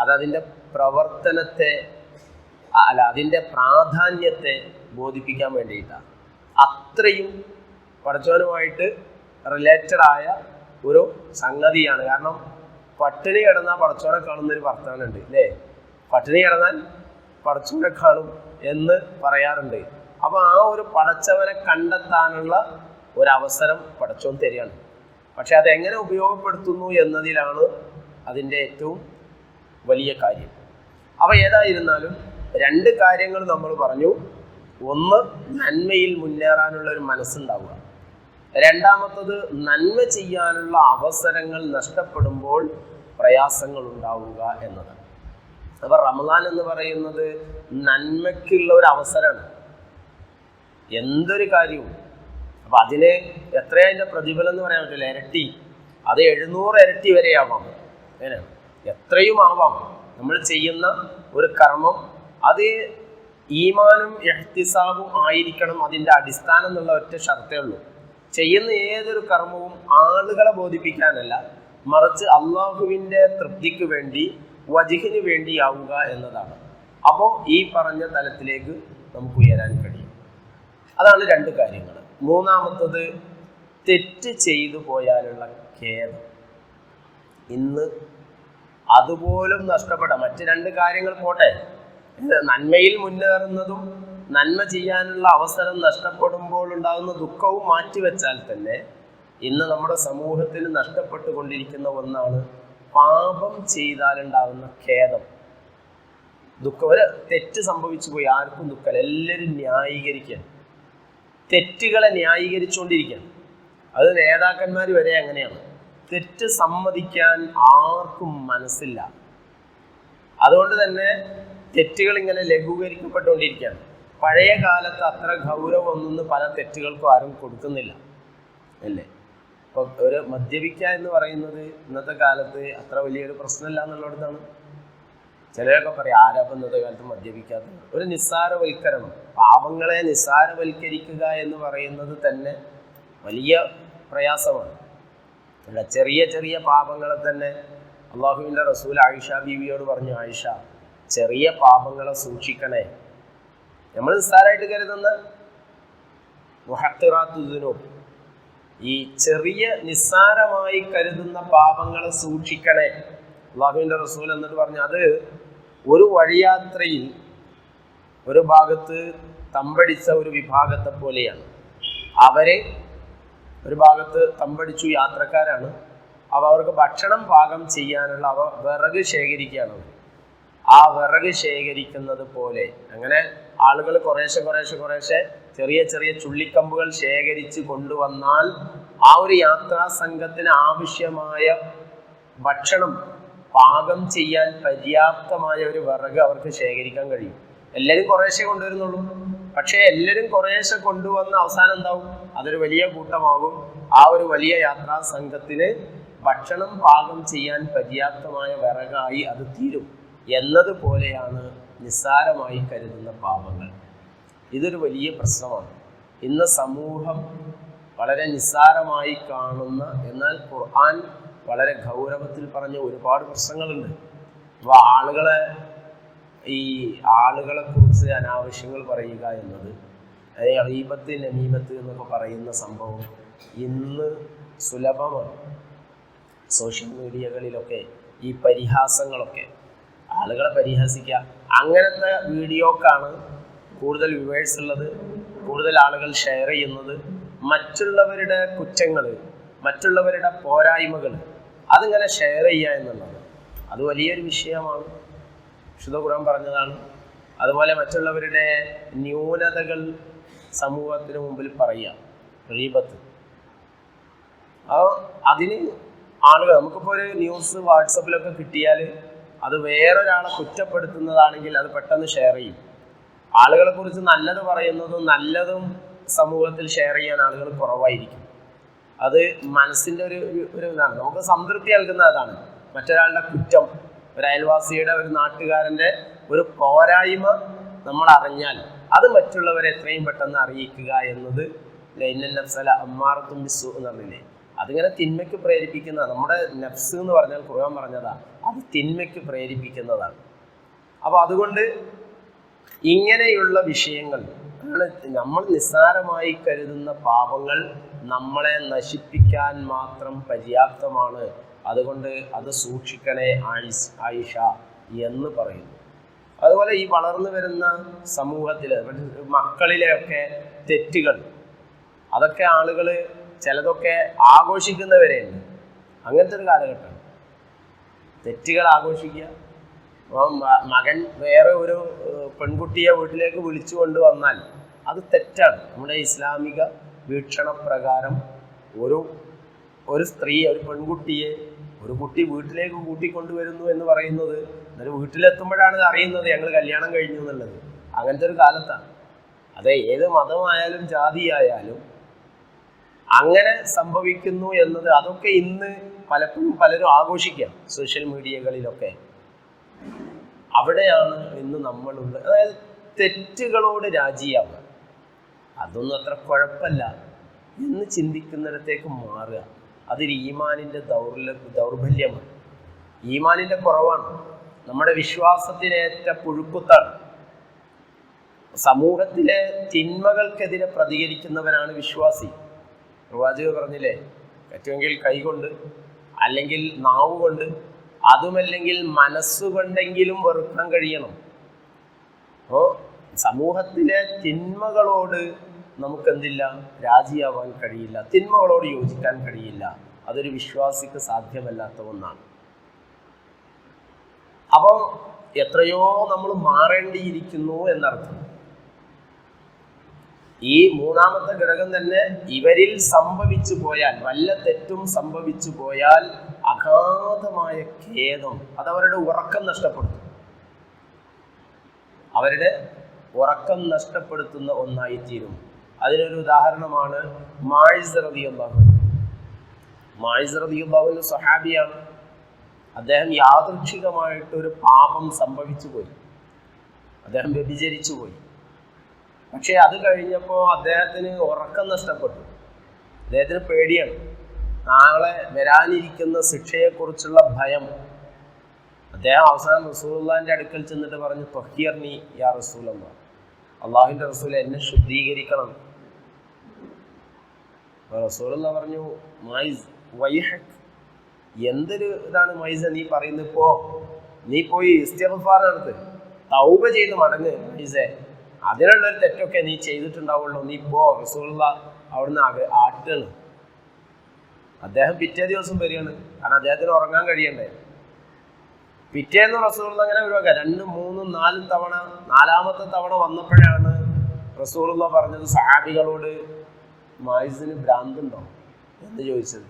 അതതിൻ്റെ പ്രവർത്തനത്തെ അതിൻ്റെ പ്രാധാന്യത്തെ ബോധിപ്പിക്കാൻ വേണ്ടിയിട്ടാണ്. അത്രയും പടച്ചവനുമായിട്ട് റിലേറ്റഡായ ഒരു സംഗതിയാണ്. കാരണം പട്ടിണി കിടന്നാൽ പടച്ചവനെ കാണുന്നൊരു വർത്തമാനമുണ്ട് അല്ലേ? പട്ടിണി കിടന്നാൽ പടച്ചവനെ കാണും എന്ന് പറയാറുണ്ട്. അപ്പോൾ ആ ഒരു പടച്ചവനെ കണ്ടെത്താനുള്ള ഒരവസരം പടച്ചവൻ തരികയാണ്. പക്ഷെ അതെങ്ങനെ ഉപയോഗപ്പെടുത്തുന്നു എന്നതിലാണ് അതിൻ്റെ ഏറ്റവും വലിയ കാര്യം. അപ്പോൾ ഏതായിരുന്നാലും രണ്ട് കാര്യങ്ങൾ നമ്മൾ പറഞ്ഞു. ഒന്ന്, നന്മയിൽ മുന്നേറാനുള്ള ഒരു മനസ്സുണ്ടാവുക. രണ്ടാമത്തത്, നന്മ ചെയ്യാനുള്ള അവസരങ്ങൾ നഷ്ടപ്പെടുമ്പോൾ പ്രയാസങ്ങൾ ഉണ്ടാവുക എന്നതാണ്. അപ്പോൾ റമദാൻ എന്ന് പറയുന്നത് നന്മയ്ക്കുള്ള ഒരു അവസരമാണ്. എന്തൊരു കാര്യവും അപ്പം അതിന് എത്രയാ അതിൻ്റെ പ്രതിഫലം എന്ന് പറയാൻ പറ്റില്ല. ഇരട്ടി, അത് 700 ഇരട്ടി വരെ ആവാം. അങ്ങനെയാണ്, എത്രയും ആവാം. നമ്മൾ ചെയ്യുന്ന ഒരു കർമ്മം അത് ഈമാനും ഇഹ്തിസാബും ആയിരിക്കണം അതിൻ്റെ അടിസ്ഥാനം എന്നുള്ള ഒറ്റ ഷർത്തേ ഉള്ളൂ. ചെയ്യുന്ന ഏതൊരു കർമ്മവും ആളുകളെ ബോധിപ്പിക്കാനല്ല, മറിച്ച് അള്ളാഹുവിൻ്റെ തൃപ്തിക്ക് വേണ്ടി, വജ്ഹിന് വേണ്ടിയാവുക എന്നതാണ്. അപ്പോൾ ഈ പറഞ്ഞ തലത്തിലേക്ക് നമുക്ക് ഉയരാൻ കഴിയും. അതാണ് രണ്ട് കാര്യങ്ങൾ. മൂന്നാമത്തത്, തെറ്റ് ചെയ്തു പോയാലുള്ള ഖേദം. ഇന്ന് അതുപോലും നഷ്ടപ്പെടാം. മറ്റ് രണ്ട് കാര്യങ്ങൾ പോട്ടെ, നന്മയിൽ മുന്നേറുന്നതും നന്മ ചെയ്യാനുള്ള അവസരം നഷ്ടപ്പെടുമ്പോൾ ഉണ്ടാകുന്ന ദുഃഖവും മാറ്റിവെച്ചാൽ തന്നെ ഇന്ന് നമ്മുടെ സമൂഹത്തിൽ നഷ്ടപ്പെട്ടുകൊണ്ടിരിക്കുന്ന ഒന്നാണ് പാപം ചെയ്താലുണ്ടാകുന്ന ഖേദം, ദുഃഖം. ഒരു തെറ്റ് സംഭവിച്ചു പോയി, ആർക്കും ദുഃഖമല്ല, എല്ലാവരും ന്യായീകരിക്കാൻ, തെറ്റുകളെ ന്യായീകരിച്ചുകൊണ്ടിരിക്കുകയാണ്. അത് നേതാക്കന്മാർ വരെ അങ്ങനെയാണ്. തെറ്റ് സമ്മതിക്കാൻ ആർക്കും മനസ്സില്ല. അതുകൊണ്ട് തന്നെ തെറ്റുകൾ ഇങ്ങനെ ലഘൂകരിക്കപ്പെട്ടുകൊണ്ടിരിക്കുകയാണ്. പഴയ കാലത്ത് അത്ര ഗൗരവമൊന്നും പല തെറ്റുകൾക്കും ആരും കൊടുക്കുന്നില്ല അല്ലേ? ഇപ്പോൾ ഒരു മദ്യപിക്കുക എന്ന് പറയുന്നത് ഇന്നത്തെ കാലത്ത് അത്ര വലിയൊരു പ്രശ്നമില്ല എന്നുള്ളിടത്താണ്. ചിലരൊക്കെ പറയും, ആരാപ്പം ഇന്നത്തെ കാലത്ത് മദ്യപിക്കാത്തത്? ഒരു നിസ്സാരവൽക്കരണം, പാപങ്ങളെ നിസ്സാരവൽക്കരിക്കുക എന്ന് പറയുന്നത് തന്നെ വലിയ പ്രയാസമാണ്. ചെറിയ ചെറിയ പാപങ്ങളെ തന്നെ അള്ളാഹുവിൻ്റെ റസൂൽ ആയിഷ ബീവിയോട് പറഞ്ഞു, ആയിഷ, ചെറിയ പാപങ്ങളെ സൂക്ഷിക്കണേ. നമ്മൾ നിസ്സാരമായിട്ട് കരുതുന്ന മുഹഖിറാത്തുദ്ദുനൂബ്, ഈ ചെറിയ നിസ്സാരമായി കരുതുന്ന പാപങ്ങളെ സൂക്ഷിക്കണേ അള്ളാഹുവിൻ്റെ റസൂൽ എന്നിട്ട് പറഞ്ഞു. അത് ഒരു വഴിയാത്രയിൽ ഒരു ഭാഗത്ത് തമ്പടിച്ച ഒരു വിഭാഗത്തെ പോലെയാണ്. അവരെ ഒരു ഭാഗത്ത് തമ്പടിച്ചു യാത്രക്കാരാണ്. അവർക്ക് ഭക്ഷണം പാകം ചെയ്യാനുള്ള വിറക് ശേഖരിക്കുകയാണ്. ആ വിറക് ശേഖരിക്കുന്നത് പോലെ അങ്ങനെ ആളുകൾ കുറേശ്ശെ ചെറിയ ചെറിയ ചുള്ളിക്കമ്പുകൾ ശേഖരിച്ച് കൊണ്ടുവന്നാൽ ആ ഒരു യാത്രാ സംഘത്തിന് ആവശ്യമായ ഭക്ഷണം പാകം ചെയ്യാൻ പര്യാപ്തമായ ഒരു വിറക് അവർക്ക് ശേഖരിക്കാൻ കഴിയും. എല്ലാവരും കുറേശ്ശെ കൊണ്ടുവരുന്നുള്ളൂ. പക്ഷേ എല്ലാവരും കുറേശ്ശെ കൊണ്ടുവന്ന അവസാനം എന്താവും? അതൊരു വലിയ കൂട്ടമാകും. ആ ഒരു വലിയ യാത്രാ സംഘത്തിന് ഭക്ഷണം പാകം ചെയ്യാൻ പര്യാപ്തമായ വിറകായി അത് തീരും എന്നതുപോലെയാണ് നിസ്സാരമായി കരുതുന്ന പാപങ്ങൾ. ഇതൊരു വലിയ പ്രശ്നമാണ്. ഇന്ന് സമൂഹം വളരെ നിസ്സാരമായി കാണുന്ന, എന്നാൽ ഖുർആൻ വളരെ ഗൗരവത്തിൽ പറഞ്ഞ ഒരുപാട് പ്രശ്നങ്ങളുണ്ട്. അപ്പോൾ ആളുകളെ കുറിച്ച് അനാവശ്യങ്ങൾ പറയുക എന്നത്, ഗീബത്ത്, നമീമത്ത് എന്നൊക്കെ പറയുന്ന സംഭവം ഇന്ന് സുലഭമാണ്. സോഷ്യൽ മീഡിയകളിലൊക്കെ ഈ പരിഹാസങ്ങളൊക്കെ, ആളുകളെ പരിഹസിക്കുക, അങ്ങനത്തെ വീഡിയോക്കാണ് കൂടുതൽ വ്യൂവേഴ്സ് ഉള്ളത്, കൂടുതൽ ആളുകൾ ഷെയർ ചെയ്യുന്നത് മറ്റുള്ളവരുടെ കുറ്റങ്ങൾ, മറ്റുള്ളവരുടെ പോരായ്മകൾ അതിങ്ങനെ ഷെയർ ചെയ്യുക എന്നുള്ളത് അത് വലിയൊരു വിഷയമാണ്. വിശുദ്ധ ഖുർആൻ പറഞ്ഞതാണ്. അതുപോലെ മറ്റുള്ളവരുടെ ന്യൂനതകൾ സമൂഹത്തിന് മുമ്പിൽ പറയുക, ഗീബത്ത്. അതിന് ആളുകൾ, നമുക്കിപ്പോൾ ഒരു ന്യൂസ് വാട്സപ്പിലൊക്കെ കിട്ടിയാൽ അത് വേറൊരാളെ കുറ്റപ്പെടുത്തുന്നതാണെങ്കിൽ അത് പെട്ടെന്ന് ഷെയർ ചെയ്യും. ആളുകളെ കുറിച്ച് നല്ലത് പറയുന്നതും നല്ലതും സമൂഹത്തിൽ ഷെയർ ചെയ്യാൻ ആളുകൾ കുറവായിരിക്കും. അത് മനസ്സിൻ്റെ ഒരു ഇതാണ്, നമുക്ക് സംതൃപ്തി നൽകുന്ന അതാണ്. മറ്റൊരാളുടെ കുറ്റം, ഒരു അയൽവാസിയുടെ, ഒരു നാട്ടുകാരൻ്റെ ഒരു പോരായ്മ നമ്മൾ അറിഞ്ഞാൽ അത് മറ്റുള്ളവരെ എത്രയും പെട്ടെന്ന് അറിയിക്കുക എന്നത് ഇന്നൻ നഫ്സല അമ്മാറത്തും ബിസ്സൂ എന്ന് പറഞ്ഞില്ലേ, അതിങ്ങനെ തിന്മയ്ക്ക് പ്രേരിപ്പിക്കുന്ന, നമ്മുടെ നഫ്സ് എന്ന് പറഞ്ഞാൽ ഖുർആൻ പറഞ്ഞതാണ്, അത് തിന്മയ്ക്ക് പ്രേരിപ്പിക്കുന്നതാണ്. അപ്പോൾ അതുകൊണ്ട് ഇങ്ങനെയുള്ള വിഷയങ്ങൾ, നമ്മൾ നിസ്സാരമായി കരുതുന്ന പാപങ്ങൾ നമ്മളെ നശിപ്പിക്കാൻ മാത്രം പര്യാപ്തമാണ്. അതുകൊണ്ട് അത് സൂക്ഷിക്കണേ ആയിഷ എന്ന് പറയുന്നു. അതുപോലെ ഈ വളർന്നു വരുന്ന സമൂഹത്തിൽ മക്കളിലെയൊക്കെ തെറ്റുകൾ, അതൊക്കെ ആളുകൾ ചിലതൊക്കെ ആഘോഷിക്കുന്നവരെയുണ്ട്. അങ്ങനത്തെ ഒരു കാലഘട്ടമാണ് തെറ്റുകൾ ആഘോഷിക്കുക. മകൻ വേറെ ഒരു പെൺകുട്ടിയെ വീട്ടിലേക്ക് വിളിച്ചു കൊണ്ടുവന്നാൽ അത് തെറ്റാണ്. നമ്മുടെ ഇസ്ലാമിക വീക്ഷണപ്രകാരം ഒരു സ്ത്രീ, ഒരു പെൺകുട്ടിയെ ഒരു കുട്ടി വീട്ടിലേക്ക് കൂട്ടിക്കൊണ്ടുവരുന്നു എന്ന് പറയുന്നത്, എന്നിട്ട് വീട്ടിലെത്തുമ്പോഴാണ് അറിയുന്നത് ഞങ്ങൾ കല്യാണം കഴിഞ്ഞു എന്നുള്ളത്. അങ്ങനത്തെ ഒരു കാലത്താണ്. അതെ, ഏത് മതമായാലും ജാതിയായാലും അങ്ങനെ സംഭവിക്കുന്നു എന്നത്, അതൊക്കെ ഇന്ന് പലപ്പോഴും പലരും ആഘോഷിക്കാം സോഷ്യൽ മീഡിയകളിലൊക്കെ. അവിടെയാണ് ഇന്ന് നമ്മളുള്ളത്. അതായത് തെറ്റുകളോട് രാജിയാവുക, അതൊന്നും അത്ര കുഴപ്പമില്ല എന്ന് ചിന്തിക്കുന്നിടത്തേക്ക് മാറുക. അതൊരു ഈമാനിൻ്റെ ദൗർബല്യമാണ്, ഈമാനിൻ്റെ കുറവാണ്, നമ്മുടെ വിശ്വാസത്തിനേറ്റ പുഴുക്കുത്താണ്. സമൂഹത്തിലെ തിന്മകൾക്കെതിരെ പ്രതികരിക്കുന്നവനാണ് വിശ്വാസി. പ്രവാചകൻ പറഞ്ഞില്ലേ, പറ്റുമെങ്കിൽ കൈകൊണ്ട്, അല്ലെങ്കിൽ നാവ് കൊണ്ട്, അതുമല്ലെങ്കിൽ മനസ്സുകൊണ്ടെങ്കിലും വെറുക്കാൻ കഴിയണം. അപ്പോൾ സമൂഹത്തിലെ തിന്മകളോട് നമുക്കെന്തില്ല, രാജിയാവാൻ കഴിയില്ല, തിന്മകളോട് യോജിക്കാൻ കഴിയില്ല. അതൊരു വിശ്വാസിക്ക് സാധ്യമല്ലാത്ത ഒന്നാണ്. അപ്പോൾ എത്രയോ നമ്മൾ മാറേണ്ടിയിരിക്കുന്നു എന്നർത്ഥം. ഈ മൂന്നാമത്തെ ഘടകം തന്നെ, ഇവരിൽ സംഭവിച്ചു പോയാൽ, വല്ല തെറ്റും സംഭവിച്ചു പോയാൽ അഗാധമായ ഖേദം, അതവരുടെ ഉറക്കം നഷ്ടപ്പെടുത്തും, അവരുടെ ഉറക്കം നഷ്ടപ്പെടുത്തുന്ന ഒന്നായിത്തീരും. അതിനൊരു ഉദാഹരണമാണ് മാഇസ് റളിയല്ലാഹു അൻഹു. മാഇസ് റളിയല്ലാഹു അൻഹു സ്വഹാബിയാണ്. അദ്ദേഹം യാദൃച്ഛികമായിട്ടൊരു പാപം സംഭവിച്ചു പോയി, അദ്ദേഹം വ്യഭിചരിച്ചു പോയി. പക്ഷെ അത് കഴിഞ്ഞപ്പോൾ അദ്ദേഹത്തിന് ഉറക്കം നഷ്ടപ്പെട്ടു. അദ്ദേഹത്തിന് പേടിയാണ്, നാളെ വരാനിരിക്കുന്ന ശിക്ഷയെക്കുറിച്ചുള്ള ഭയം. അദ്ദേഹം അവസാനം റസൂലുള്ളാഹിന്റെ അടുക്കൽ ചെന്നിട്ട് പറഞ്ഞു, ത്വഹീർനി യാ റസൂലല്ലാഹ്, അള്ളാഹുവിൻ്റെ റസൂൽ എന്നെ ശുദ്ധീകരിക്കണം. റസൂലുള്ളാഹി പറഞ്ഞു, മൈസ് വൈഹക്, എന്തൊരു ഇതാണ് മൈസ നീ പറയുന്നത്? നീ പോയി ഇസ്തിഗ്ഫാർ നടത്ത്, തൗബ ചെയ്ത് മടങ്ങ് മൈസേ, അതിനുള്ളൊരു തെറ്റൊക്കെ നീ ചെയ്തിട്ടുണ്ടാവുള്ളൂ, നീ റസൂലുള്ളാഹി അവിടുന്ന് ആട്ടാണ്. അദ്ദേഹം പിറ്റേ ദിവസം വരികയാണ്, കാരണം അദ്ദേഹത്തിന് ഉറങ്ങാൻ കഴിയണ്ടേ. പിറ്റേന്ന് റസൂലുള്ളാഹി അങ്ങനെ ഒഴിവാക്കുക, 2, 3, 4 തവണ, 4ാമത്തെ തവണ വന്നപ്പോഴാണ് റസൂലുള്ളാഹി പറഞ്ഞത് സഹാബികളോട്, മായിസിന് ഭ്രാന്തുണ്ടോ എന്ന് ചോദിച്ചത്.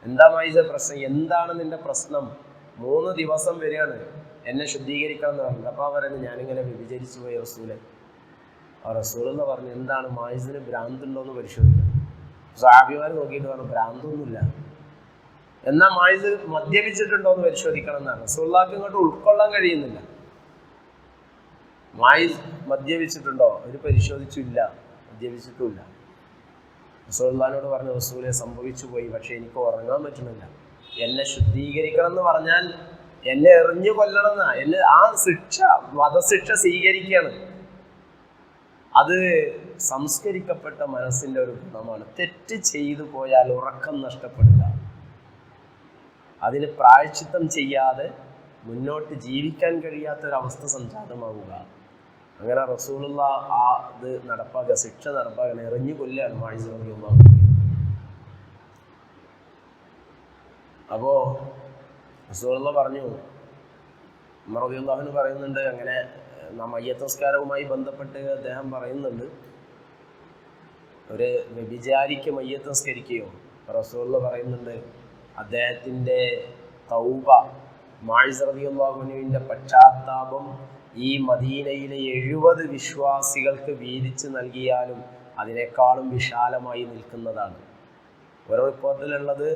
എന്താ മായിസ പ്രശ്നം, എന്താണ് നിന്റെ പ്രശ്നം? 3 ദിവസം വരികയാണ്, എന്നെ ശുദ്ധീകരിക്കണം എന്ന് പറഞ്ഞത്. അപ്പോൾ പറയുന്നത്, ഞാനിങ്ങനെ വ്യഭിചരിച്ചു പോയി റസൂലെ. റസൂലുള്ളാഹി പറഞ്ഞു, എന്താണ് മായിസിന് ഭ്രാന്തുണ്ടോ എന്ന് പരിശോധിക്കണം. സഹാബിമാർ നോക്കിയിട്ട് പറഞ്ഞു, ഭ്രാന്തൊന്നുമില്ല. എന്നാൽ മായിസ് മദ്യപിച്ചിട്ടുണ്ടോ എന്ന് പരിശോധിക്കണം എന്നാണ്. റസൂലുള്ളാഹിക്ക് ഇങ്ങോട്ട് ഉൾക്കൊള്ളാൻ കഴിയുന്നില്ല. മായിസ് മദ്യപിച്ചിട്ടുണ്ടോ? അവർ പരിശോധിച്ചില്ല, മദ്യപിച്ചിട്ടുമില്ല. റസൂലുള്ളാഹിനോട് പറഞ്ഞു, റസൂലെ സംഭവിച്ചു പോയി, പക്ഷെ എനിക്ക് ഉറങ്ങാൻ പറ്റുന്നില്ല, എന്നെ ശുദ്ധീകരിക്കണം എന്ന് പറഞ്ഞാൽ എന്നെ എറിഞ്ഞു കൊല്ലണം എന്നാ, എന്നെ ആ ശിക്ഷ, വധശിക്ഷ സ്വീകരിക്കുകയാണ്. അത് സംസ്കരിക്കപ്പെട്ട മനസ്സിൻ്റെ ഒരു ഗുണമാണ്. തെറ്റ് ചെയ്തു പോയാൽ ഉറക്കം നഷ്ടപ്പെടുക, അതിന് പ്രായശ്ചിത്തം ചെയ്യാതെ മുന്നോട്ട് ജീവിക്കാൻ കഴിയാത്തൊരവസ്ഥ സംജാതമാവുക. അങ്ങനെ റസൂലുള്ള ഇത് നടപ്പാക്കുക, ശിക്ഷ നടപ്പാക്കാൻ എറിഞ്ഞു കൊല്ലാണ് മായിസ് റളിയല്ലാഹു അൻഹു. അപ്പോൾ റസൂലുള്ള പറഞ്ഞു, ഉമർ റളിയല്ലാഹു അൻഹു പറയുന്നുണ്ട്, അങ്ങനെ മയ്യത്ത് നിസ്കാരവുമായി ബന്ധപ്പെട്ട് അദ്ദേഹം പറയുന്നുണ്ട്, ഒരു വ്യഭിചാരിക്ക് മയ്യത്ത് നിസ്കരിക്കുകയോ. റസൂലുള്ള പറയുന്നുണ്ട്, അദ്ദേഹത്തിൻ്റെ തൗബ, മായിസ് റളിയല്ലാഹു അൻഹുവിൻ്റെ പശ്ചാത്താപം ഈ മദീനയിലെ 70 വിശ്വാസികൾക്ക് വീതിച്ച് നൽകിയാലും അതിനേക്കാളും വിശാലമായി നിൽക്കുന്നതാണ്. ഒരു റിപ്പോർട്ടിലുള്ളത്,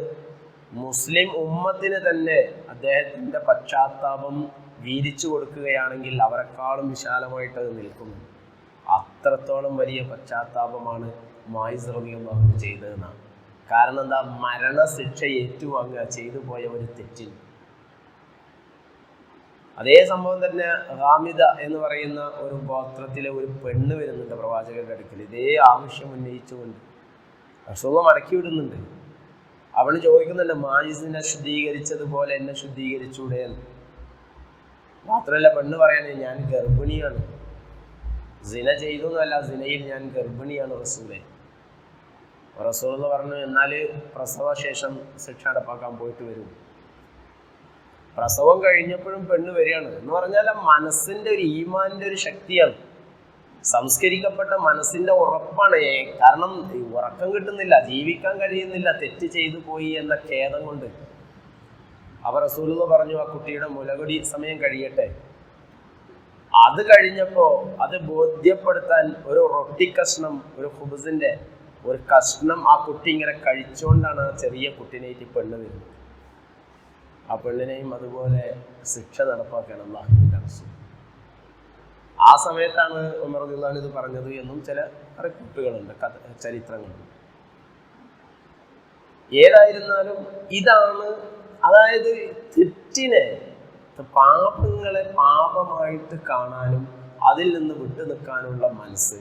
മുസ്ലിം ഉമ്മത്തിന് തന്നെ അദ്ദേഹത്തിൻ്റെ പശ്ചാത്താപം വീതിച്ചു കൊടുക്കുകയാണെങ്കിൽ അവരെക്കാളും വിശാലമായിട്ട് അത് നിൽക്കുന്നു. അത്രത്തോളം വലിയ പശ്ചാത്താപമാണ് മായിസ് റളിയല്ലാഹു അൻഹു ചെയ്തതെന്നാണ്. കാരണം എന്താ? മരണശിക്ഷ ഏറ്റുവാങ്ങുക ചെയ്തു പോയ ഒരു തെറ്റിന്. അതേ സംഭവം തന്നെ ഹാമിദ എന്ന് പറയുന്ന ഒരു ഗോത്രത്തിലെ ഒരു പെണ്ണ് വരുന്നുണ്ട് പ്രവാചകരുടെ അടുക്കൽ, ഇതേ ആവശ്യം ഉന്നയിച്ചുകൊണ്ട്. റസൂലുള്ളാഹി മടക്കി വിടുന്നുണ്ട്. അവൾ ചോദിക്കുന്നുണ്ട്, മായിസിനെ ശുദ്ധീകരിച്ചതുപോലെ എന്നെ ശുദ്ധീകരിച്ചൂടെ എന്ന്. മാത്രമല്ല പെണ്ണ് പറയാണ്, ഞാൻ ഗർഭിണിയാണ്, സിന ചെയ്തു എന്നല്ല, സിനയിൽ ഞാൻ ഗർഭിണിയാണ് റസൂലേ. റസൂലുള്ളാഹി പറഞ്ഞു, എന്നാൽ പ്രസവശേഷം ശിക്ഷ നടപ്പാക്കാൻ പോയിട്ട് വരും. പ്രസവം കഴിഞ്ഞപ്പോഴും പെണ്ണ് വരികയാണ് എന്ന് പറഞ്ഞാൽ മനസ്സിൻ്റെ ഒരു ഈമാനിൻ്റെ ഒരു ശക്തിയാണ്, സംസ്കരിക്കപ്പെട്ട മനസ്സിൻ്റെ ഉറപ്പാണ്. കാരണം ഉറക്കം കിട്ടുന്നില്ല, ജീവിക്കാൻ കഴിയുന്നില്ല, തെറ്റ് ചെയ്തു പോയി എന്ന ഖേദം കൊണ്ട്. അവർ റസൂലുള്ളാഹി പറഞ്ഞു, ആ കുട്ടിയുടെ മുലകുടി സമയം കഴിയട്ടെ. അത് കഴിഞ്ഞപ്പോൾ അത് ബോധ്യപ്പെടുത്താൻ ഒരു റൊട്ടി കഷ്ണം, ഒരു ഖുബ്സിൻ്റെ ഒരു കഷ്ണം ആ കുട്ടി ഇങ്ങനെ കഴിച്ചുകൊണ്ടാണ് ആ ചെറിയ കുട്ടീനായിട്ട് പെണ്ണ് വരുന്നത്. ആ പെണ്ണിനെയും അതുപോലെ ശിക്ഷ നടപ്പാക്കണം അല്ലാഹുവിൻ്റെ റസൂൽ. ആ സമയത്താണ് ഉമർ റളിയല്ലാഹു അൻഹു ഇത് പറഞ്ഞത് എന്നും ചില റിപ്പോർട്ടുകളുണ്ട്, ചരിത്രങ്ങളുണ്ട്. ഏതായിരുന്നാലും ഇതാണ്, അതായത് തെറ്റിനെ, പാപങ്ങളെ പാപമായിട്ട് കാണാനും അതിൽ നിന്ന് വിട്ടു നിൽക്കാനുള്ള മനസ്സ്.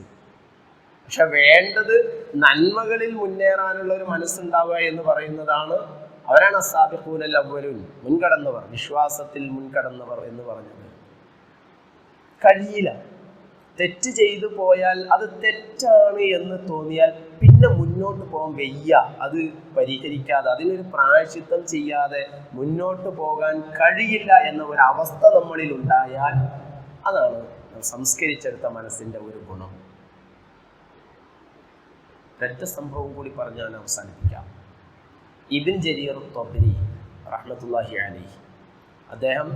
പക്ഷെ വേണ്ടത് നന്മകളിൽ മുന്നേറാനുള്ള ഒരു മനസ്സുണ്ടാവുക എന്ന് പറയുന്നതാണ്. അവരാണ് അസ്സാബിഖൂനൽ അവ്വലൂൻ, മുൻകടന്നവർ, വിശ്വാസത്തിൽ മുൻകടന്നവർ എന്ന് പറഞ്ഞത്. കഴിയില്ല. തെറ്റ് ചെയ്തു പോയാൽ, അത് തെറ്റാണ് എന്ന് തോന്നിയാൽ പിന്നെ മുന്നോട്ട് പോകാൻ വയ്യ. അത് പരിഹരിക്കാതെ, അതിനൊരു പ്രായശ്ചിത്തം ചെയ്യാതെ മുന്നോട്ട് പോകാൻ കഴിയില്ല എന്ന ഒരവസ്ഥ നമ്മളിൽ ഉണ്ടായാൽ അതാണ് സംസ്കരിച്ചെടുത്ത മനസ്സിൻ്റെ ഒരു ഗുണം. ഒരൊറ്റ സംഭവം കൂടി പറഞ്ഞാൽ അവസാനിപ്പിക്കാം. ഇബ്ൻ ജരീർ ത്വബരി റഹ്മത്തുള്ളാഹി അലൈഹി, അദ്ദേഹം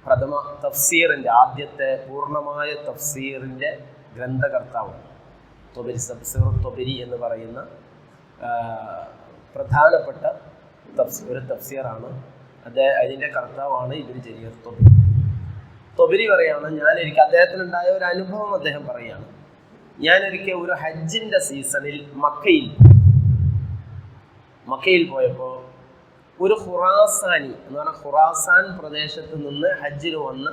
പ്രഥമ തഫ്സീറിൻ്റെ, ആദ്യത്തെ പൂർണ്ണമായ തഫ്സീറിൻ്റെ ഗ്രന്ഥകർത്താവാണ്. ത്വബരി എന്ന് പറയുന്ന പ്രധാനപ്പെട്ട ഒരു തഫ്സീറാണ്. അതിൻ്റെ കർത്താവാണ് ഇബ്ൻ ജരീർ ത്വബരി. ത്വബരി പറയാണ്, അദ്ദേഹത്തിനുണ്ടായ ഒരു അനുഭവം അദ്ദേഹം പറയാണ്. ഞാനൊരിക്കൽ ഒരു ഹജ്ജിൻ്റെ സീസണിൽ മക്കയിൽ പോയപ്പോൾ ഒരു ഖുറാസാനി എന്ന് പറഞ്ഞാൽ ഖുറാസാൻ പ്രദേശത്ത് നിന്ന് ഹജ്ജിന് വന്ന്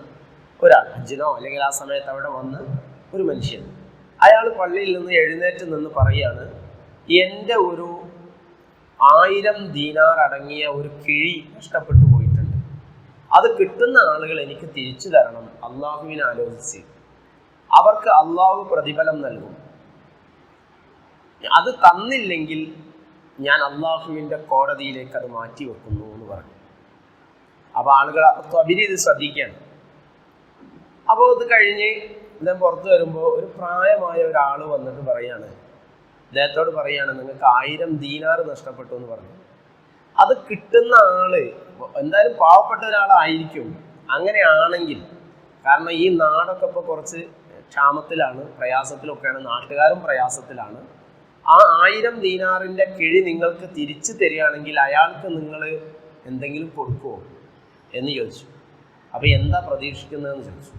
ഒരാൾ, ഹജ്ജിനോ അല്ലെങ്കിൽ ആ സമയത്ത് അവിടെ വന്ന് ഒരു മനുഷ്യൻ, അയാൾ പള്ളിയിൽ നിന്ന് എഴുന്നേറ്റ് നിന്ന് പറയാണ്, എൻ്റെ ഒരു 1000 ദീനാർ അടങ്ങിയ ഒരു കിഴി നഷ്ടപ്പെട്ടു പോയിട്ടുണ്ട്, അത് കിട്ടുന്ന ആളുകൾ എനിക്ക് തിരിച്ചു തരണം, അള്ളാഹുവിനെ ആലോചിച്ച് അവർക്ക് അള്ളാഹു പ്രതിഫലം നൽകും, അത് തന്നില്ലെങ്കിൽ ഞാൻ അള്ളാഹുവിൻ്റെ കോടതിയിലേക്ക് അത് മാറ്റി വെക്കുന്നു എന്ന് പറഞ്ഞു. അപ്പോൾ ആളുകൾ ത്വബരി ഇത് ശ്രദ്ധിക്കുകയാണ്. അപ്പോൾ ഇത് കഴിഞ്ഞ് ഇദ്ദേഹം പുറത്ത് വരുമ്പോൾ ഒരു പ്രായമായ ഒരാൾ വന്നിട്ട് അദ്ദേഹത്തോട് പറയാണ്, നിങ്ങൾക്ക് 1000 ദീനാർ നഷ്ടപ്പെട്ടു എന്ന് പറഞ്ഞു. അത് കിട്ടുന്ന ആള് എന്തായാലും പാവപ്പെട്ട ഒരാളായിരിക്കും. അങ്ങനെയാണെങ്കിൽ, കാരണം ഈ നാടൊക്കെ ഇപ്പോൾ കുറച്ച് ക്ഷാമത്തിലാണ്, പ്രയാസത്തിലൊക്കെയാണ്, നാട്ടുകാരും പ്രയാസത്തിലാണ്. ആ 1000 ദീനാറിൻ്റെ കിഴി നിങ്ങൾക്ക് തിരിച്ചു തരികയാണെങ്കിൽ അയാൾക്ക് നിങ്ങൾ എന്തെങ്കിലും കൊടുക്കുമോ എന്ന് ചോദിച്ചു. അപ്പോൾ എന്താ പ്രതീക്ഷിക്കുന്നതെന്ന് ചോദിച്ചു.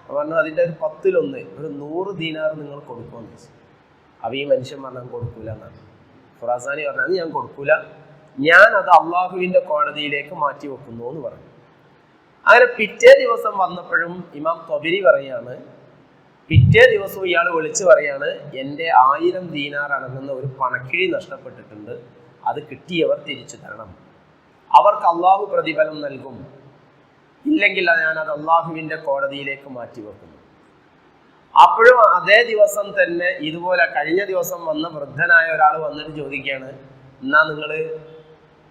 അപ്പോൾ പറഞ്ഞു, അതിൻ്റെ ഒരു 10-1, ഒരു 100 ദീനാർ നിങ്ങൾ കൊടുക്കുമെന്ന് ചോദിച്ചു. അപ്പോൾ ഈ മനുഷ്യൻ പറഞ്ഞാൽ കൊടുക്കൂല എന്നാണ്. ഖുറാസാനി പറഞ്ഞാൽ അത് ഞാൻ കൊടുക്കൂല, ഞാൻ അത് അള്ളാഹുവിൻ്റെ കോടതിയിലേക്ക് മാറ്റി വെക്കുന്നു എന്ന് പറഞ്ഞു. അങ്ങനെ പിറ്റേ ദിവസം വന്നപ്പോഴും ഇമാം ത്വബരി പറയാണ്, പിറ്റേ ദിവസവും ഇയാൾ വിളിച്ച് പറയാണ്, എൻ്റെ 1000 ദീനാർ അടങ്ങുന്ന ഒരു പണക്കിഴി നഷ്ടപ്പെട്ടിട്ടുണ്ട്, അത് കിട്ടിയവർ തിരിച്ചു തരണം, അവർക്ക് അള്ളാഹു പ്രതിഫലം നൽകും, ഇല്ലെങ്കിൽ ഞാനത് അള്ളാഹുവിൻ്റെ കോടതിയിലേക്ക് മാറ്റി വെക്കുന്നു. അപ്പോഴും അതേ ദിവസം തന്നെ ഇതുപോലെ കഴിഞ്ഞ ദിവസം വന്ന വൃദ്ധനായ ഒരാൾ വന്നിട്ട് ചോദിക്കുകയാണ്, എന്നാ നിങ്ങൾ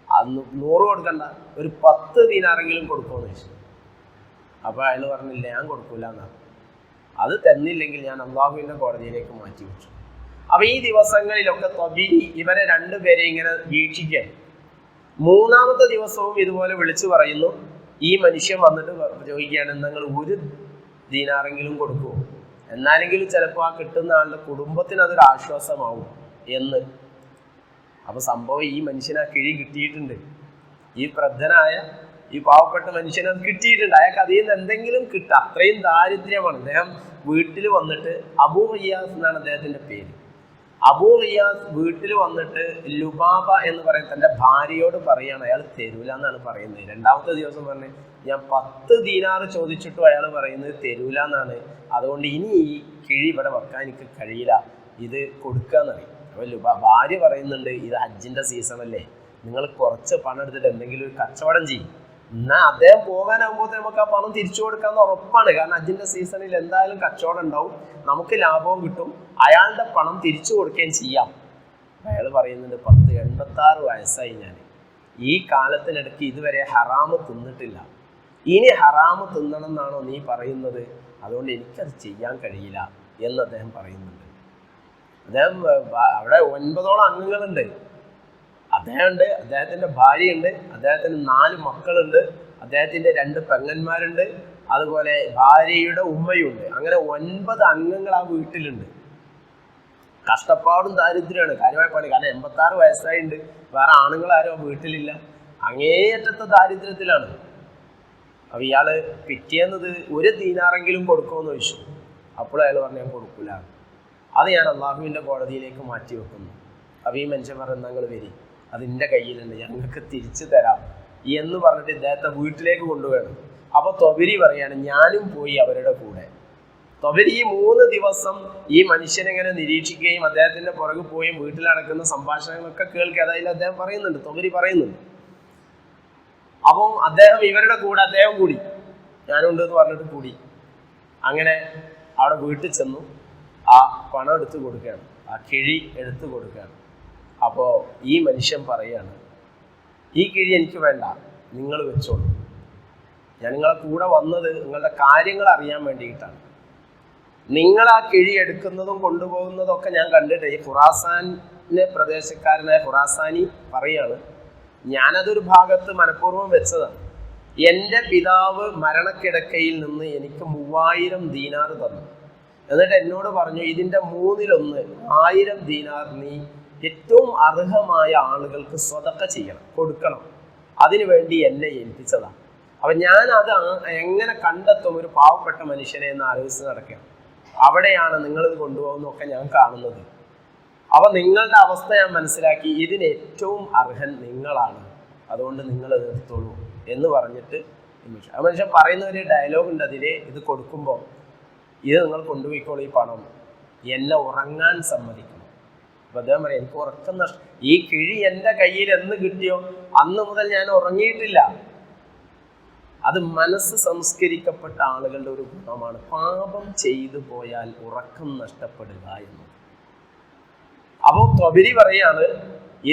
100 കൊടുക്കണ്ട, ഒരു 10 ദീനാറെങ്കിലും കൊടുക്കുമെന്ന് ചോദിച്ചു. അപ്പോൾ അയാൾ പറഞ്ഞില്ല, ഞാൻ കൊടുക്കൂല എന്നാണ്. അത് തന്നില്ലെങ്കിൽ ഞാൻ അള്ളാഹുവിൻ്റെ കോടതിയിലേക്ക് മാറ്റി വെച്ചു. അപ്പോൾ ഈ ദിവസങ്ങളിലൊക്കെ ത്വബീരി ഇവരെ രണ്ടുപേരെ ഇങ്ങനെ വീക്ഷിക്കാൻ. 3-ാമത്തെ ദിവസവും ഇതുപോലെ വിളിച്ചു പറയുന്നു. ഈ മനുഷ്യൻ വന്നിട്ട് ചോദിക്കുകയാണ്, നിങ്ങൾ 1 ദീനാറെങ്കിലും കൊടുക്കുമോ, എന്നാലെങ്കിലും ചിലപ്പോൾ ആ കിട്ടുന്ന ആളുടെ കുടുംബത്തിന് അതൊരു ആശ്വാസമാവും എന്ന്. അപ്പോൾ സംഭവം ഈ മനുഷ്യന് ആ കിഴി കിട്ടിയിട്ടുണ്ട്. ഈ വൃദ്ധനായ ഈ പാവപ്പെട്ട മനുഷ്യന് അത് കിട്ടിയിട്ടുണ്ട്. അയാൾക്ക് അതിൽ നിന്ന് എന്തെങ്കിലും കിട്ടുക, അത്രയും ദാരിദ്ര്യമാണ്. അദ്ദേഹം വീട്ടിൽ വന്നിട്ട്, അബൂ റിയാസ് എന്നാണ് അദ്ദേഹത്തിൻ്റെ പേര്. അബൂ റിയാസ് വീട്ടിൽ വന്നിട്ട് ലുബാബ എന്ന് പറയുന്ന തൻ്റെ ഭാര്യയോട് പറയുകയാണ്, അയാൾ തരൂല എന്നാണ് പറയുന്നത്. 2-ാമത്തെ ദിവസം പറഞ്ഞ്, ഞാൻ 10 ദീനാർ ചോദിച്ചിട്ടും അയാൾ പറയുന്നത് തരൂല എന്നാണ്. അതുകൊണ്ട് ഇനി ഈ കിഴി ഇവിടെ വെക്കാൻ എനിക്ക് കഴിയില്ല, ഇത് കൊടുക്കാന്നറിയും. അപ്പോൾ ഭാര്യ പറയുന്നുണ്ട്, ഇത് ഹജ്ജിൻ്റെ സീസണല്ലേ, നിങ്ങൾ കുറച്ച് പണം എടുത്തിട്ട് എന്തെങ്കിലും ഒരു കച്ചവടം ചെയ്യും, എന്നാൽ അദ്ദേഹം പോകാനാകുമ്പോൾ നമുക്ക് ആ പണം തിരിച്ചു കൊടുക്കാമെന്ന് ഉറപ്പാണ്. കാരണം ഹജ്ജിൻ്റെ സീസണിൽ എന്തായാലും കച്ചവടം ഉണ്ടാവും, നമുക്ക് ലാഭവും കിട്ടും, അയാളുടെ പണം തിരിച്ചു കൊടുക്കുകയും ചെയ്യാം. അയാൾ പറയുന്നുണ്ട്, 86 വയസ്സായി ഞാൻ, ഈ കാലത്തിനിടയ്ക്ക് ഇതുവരെ ഹറാമ് തിന്നിട്ടില്ല, ഇനി ഹറാമ് തിന്നണം എന്നാണോ നീ പറയുന്നത്? അതുകൊണ്ട് എനിക്കത് ചെയ്യാൻ കഴിയില്ല എന്ന് അദ്ദേഹം പറയുന്നുണ്ട്. അദ്ദേഹം അവിടെ 9ഓളം അംഗങ്ങളുണ്ട്. അദ്ദേഹമുണ്ട്, അദ്ദേഹത്തിൻ്റെ ഭാര്യയുണ്ട്, അദ്ദേഹത്തിന് 4 മക്കളുണ്ട്, അദ്ദേഹത്തിൻ്റെ 2 പെങ്ങന്മാരുണ്ട്, അതുപോലെ ഭാര്യയുടെ ഉമ്മയുണ്ട്. അങ്ങനെ 9 അംഗങ്ങൾ ആ വീട്ടിലുണ്ട്. കഷ്ടപ്പാടും ദാരിദ്ര്യമാണ്, കാര്യമായ പണി. കാരണം 86 വയസ്സായിട്ടുണ്ട്, വേറെ ആണുങ്ങളാരോ വീട്ടിലില്ല, അങ്ങേയറ്റത്തെ ദാരിദ്ര്യത്തിലാണ്. അപ്പോൾ ഇയാൾ പിറ്റേന്നത് 1 ദീനാറെങ്കിലും കൊടുക്കുമെന്ന് ചോദിച്ചു. അപ്പോൾ അയാൾ പറഞ്ഞു, ഞാൻ കൊടുക്കില്ല, അത് ഞാൻ അള്ളാഹുവിൻ്റെ കോടതിയിലേക്ക് മാറ്റി വെക്കുന്നു. അപ്പോൾ ഈ മനുഷ്യൻ പറഞ്ഞു, നിങ്ങൾ വരി, അതിൻ്റെ കയ്യിലുണ്ട്, ഞങ്ങൾക്ക് തിരിച്ചു തരാം എന്ന് പറഞ്ഞിട്ട് ഇദ്ദേഹത്തെ വീട്ടിലേക്ക് കൊണ്ടുപോകണം. അപ്പോൾ ത്വബരി പറയാണ്, ഞാനും പോയി അവരുടെ കൂടെ. ത്വബരി ഈ 3 ദിവസം ഈ മനുഷ്യനെങ്ങനെ നിരീക്ഷിക്കുകയും അദ്ദേഹത്തിൻ്റെ പുറകെ പോയി വീട്ടിൽ നടക്കുന്ന സംഭാഷണങ്ങളൊക്കെ കേൾക്കുക. അതായത് അദ്ദേഹം പറയുന്നുണ്ട്, ത്വബരി പറയുന്നുണ്ട്. അപ്പം അദ്ദേഹം ഇവരുടെ കൂടെ അദ്ദേഹം കൂടി, ഞാനുണ്ട് എന്ന് പറഞ്ഞിട്ട് കൂടി. അങ്ങനെ അവിടെ വീട്ടിൽ ചെന്നു, ആ പണം എടുത്ത് കൊടുക്കുകയാണ്, ആ കിഴി എടുത്ത് കൊടുക്കുകയാണ്. അപ്പോൾ ഈ മനുഷ്യൻ പറയാണ്, ഈ കിഴി എനിക്ക് വേണ്ട, നിങ്ങൾ വെച്ചോളൂ, ഞാൻ നിങ്ങളെ കൂടെ വന്നത് നിങ്ങളുടെ കാര്യങ്ങൾ അറിയാൻ വേണ്ടിയിട്ടാണ്. നിങ്ങൾ ആ കിഴി എടുക്കുന്നതും കൊണ്ടുപോകുന്നതും ഒക്കെ ഞാൻ കണ്ടിട്ട്, ഈ ഖുറാസാനിലെ പ്രദേശക്കാരനായ ഖുറാസാനി പറയാണ്, ഞാനതൊരു ഭാഗത്ത് മനഃപൂർവ്വം വെച്ചതാണ്. എൻ്റെ പിതാവ് മരണക്കിടക്കയിൽ നിന്ന് എനിക്ക് 3000 ദീനാർ തന്നു. എന്നിട്ട് എന്നോട് പറഞ്ഞു, ഇതിൻ്റെ 1/3 1000 ദീനാർ നീ ഏറ്റവും അർഹമായ ആളുകൾക്ക് സ്വതക്ക ചെയ്യണം, കൊടുക്കണം, അതിനുവേണ്ടി എന്നെ ഏൽപ്പിച്ചതാണ്. അപ്പം ഞാനത് എങ്ങനെ കണ്ടെത്തും ഒരു പാവപ്പെട്ട മനുഷ്യനെ എന്ന് ആലോചിച്ച് നടക്കുകയാണ്. അവിടെയാണ് നിങ്ങളിത് കൊണ്ടുപോകുന്നതൊക്കെ ഞാൻ കാണുന്നത്. അപ്പം നിങ്ങളുടെ അവസ്ഥ ഞാൻ മനസ്സിലാക്കി, ഇതിന് ഏറ്റവും അർഹൻ നിങ്ങളാണ്, അതുകൊണ്ട് നിങ്ങൾ എടുത്തോളൂ എന്ന് പറഞ്ഞിട്ട് ആ മനുഷ്യൻ പറയുന്ന ഒരു ഡയലോഗ് ഉണ്ട് അതിൽ. ഇത് കൊടുക്കുമ്പോൾ, ഇത് നിങ്ങൾ കൊണ്ടുപോയിക്കോളൂ, ഈ പണം എന്നെ ഉറങ്ങാൻ സമ്മതിക്കണം. അപ്പം അദ്ദേഹം പറയാം, എനിക്ക് ഉറക്കം നഷ്ടം, ഈ കിഴി എൻ്റെ കയ്യിൽ എന്ന് കിട്ടിയോ അന്ന് മുതൽ ഞാൻ ഉറങ്ങിയിട്ടില്ല. അത് മനസ്സ് സംസ്കരിക്കപ്പെട്ട ആളുകളുടെ ഒരു ഗുണമാണ്. പാപം ചെയ്തു പോയാൽ ഉറക്കം നഷ്ടപ്പെടുക എന്ന്. അപ്പോൾ ത്വബരി പറയാണ്,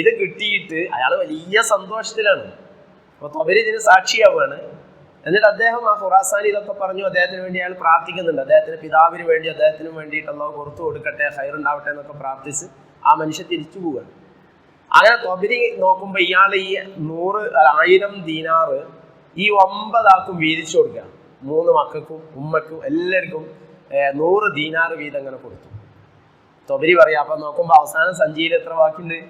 ഇത് കിട്ടിയിട്ട് അയാൾ വലിയ സന്തോഷത്തിലാണ്. അപ്പോൾ ത്വബരി ഇതിന് സാക്ഷിയാവുകയാണ്. എന്നിട്ട് അദ്ദേഹം ആ ഖുറാസാനി ഇതൊക്കെ പറഞ്ഞു, അദ്ദേഹത്തിന് വേണ്ടി അയാൾ പ്രാർത്ഥിക്കുന്നുണ്ട്. അദ്ദേഹത്തിന് പിതാവിന് വേണ്ടി, അദ്ദേഹത്തിനും വേണ്ടിയിട്ട് അല്ലാഹു പുറത്തു കൊടുക്കട്ടെ, ഹൈറുണ്ടാവട്ടെ എന്നൊക്കെ പ്രാർത്ഥിച്ച് ആ മനുഷ്യൻ തിരിച്ചു പോവുകയാണ്. അങ്ങനെ ത്വബരി നോക്കുമ്പോൾ ഇയാൾ ഈ 1000 ദീനാർ ഈ 9 ആൾക്കും വീതിച്ചു കൊടുക്കുകയാണ്. 3 മക്കൾക്കും ഉമ്മക്കും എല്ലാവർക്കും 100 ദീനാർ വീതം അങ്ങനെ കൊടുത്തു. ത്വബരി പറയാം. അപ്പം നോക്കുമ്പോൾ അവസാന സഞ്ചിയിൽ എത്ര ബാക്കിയുണ്ട്?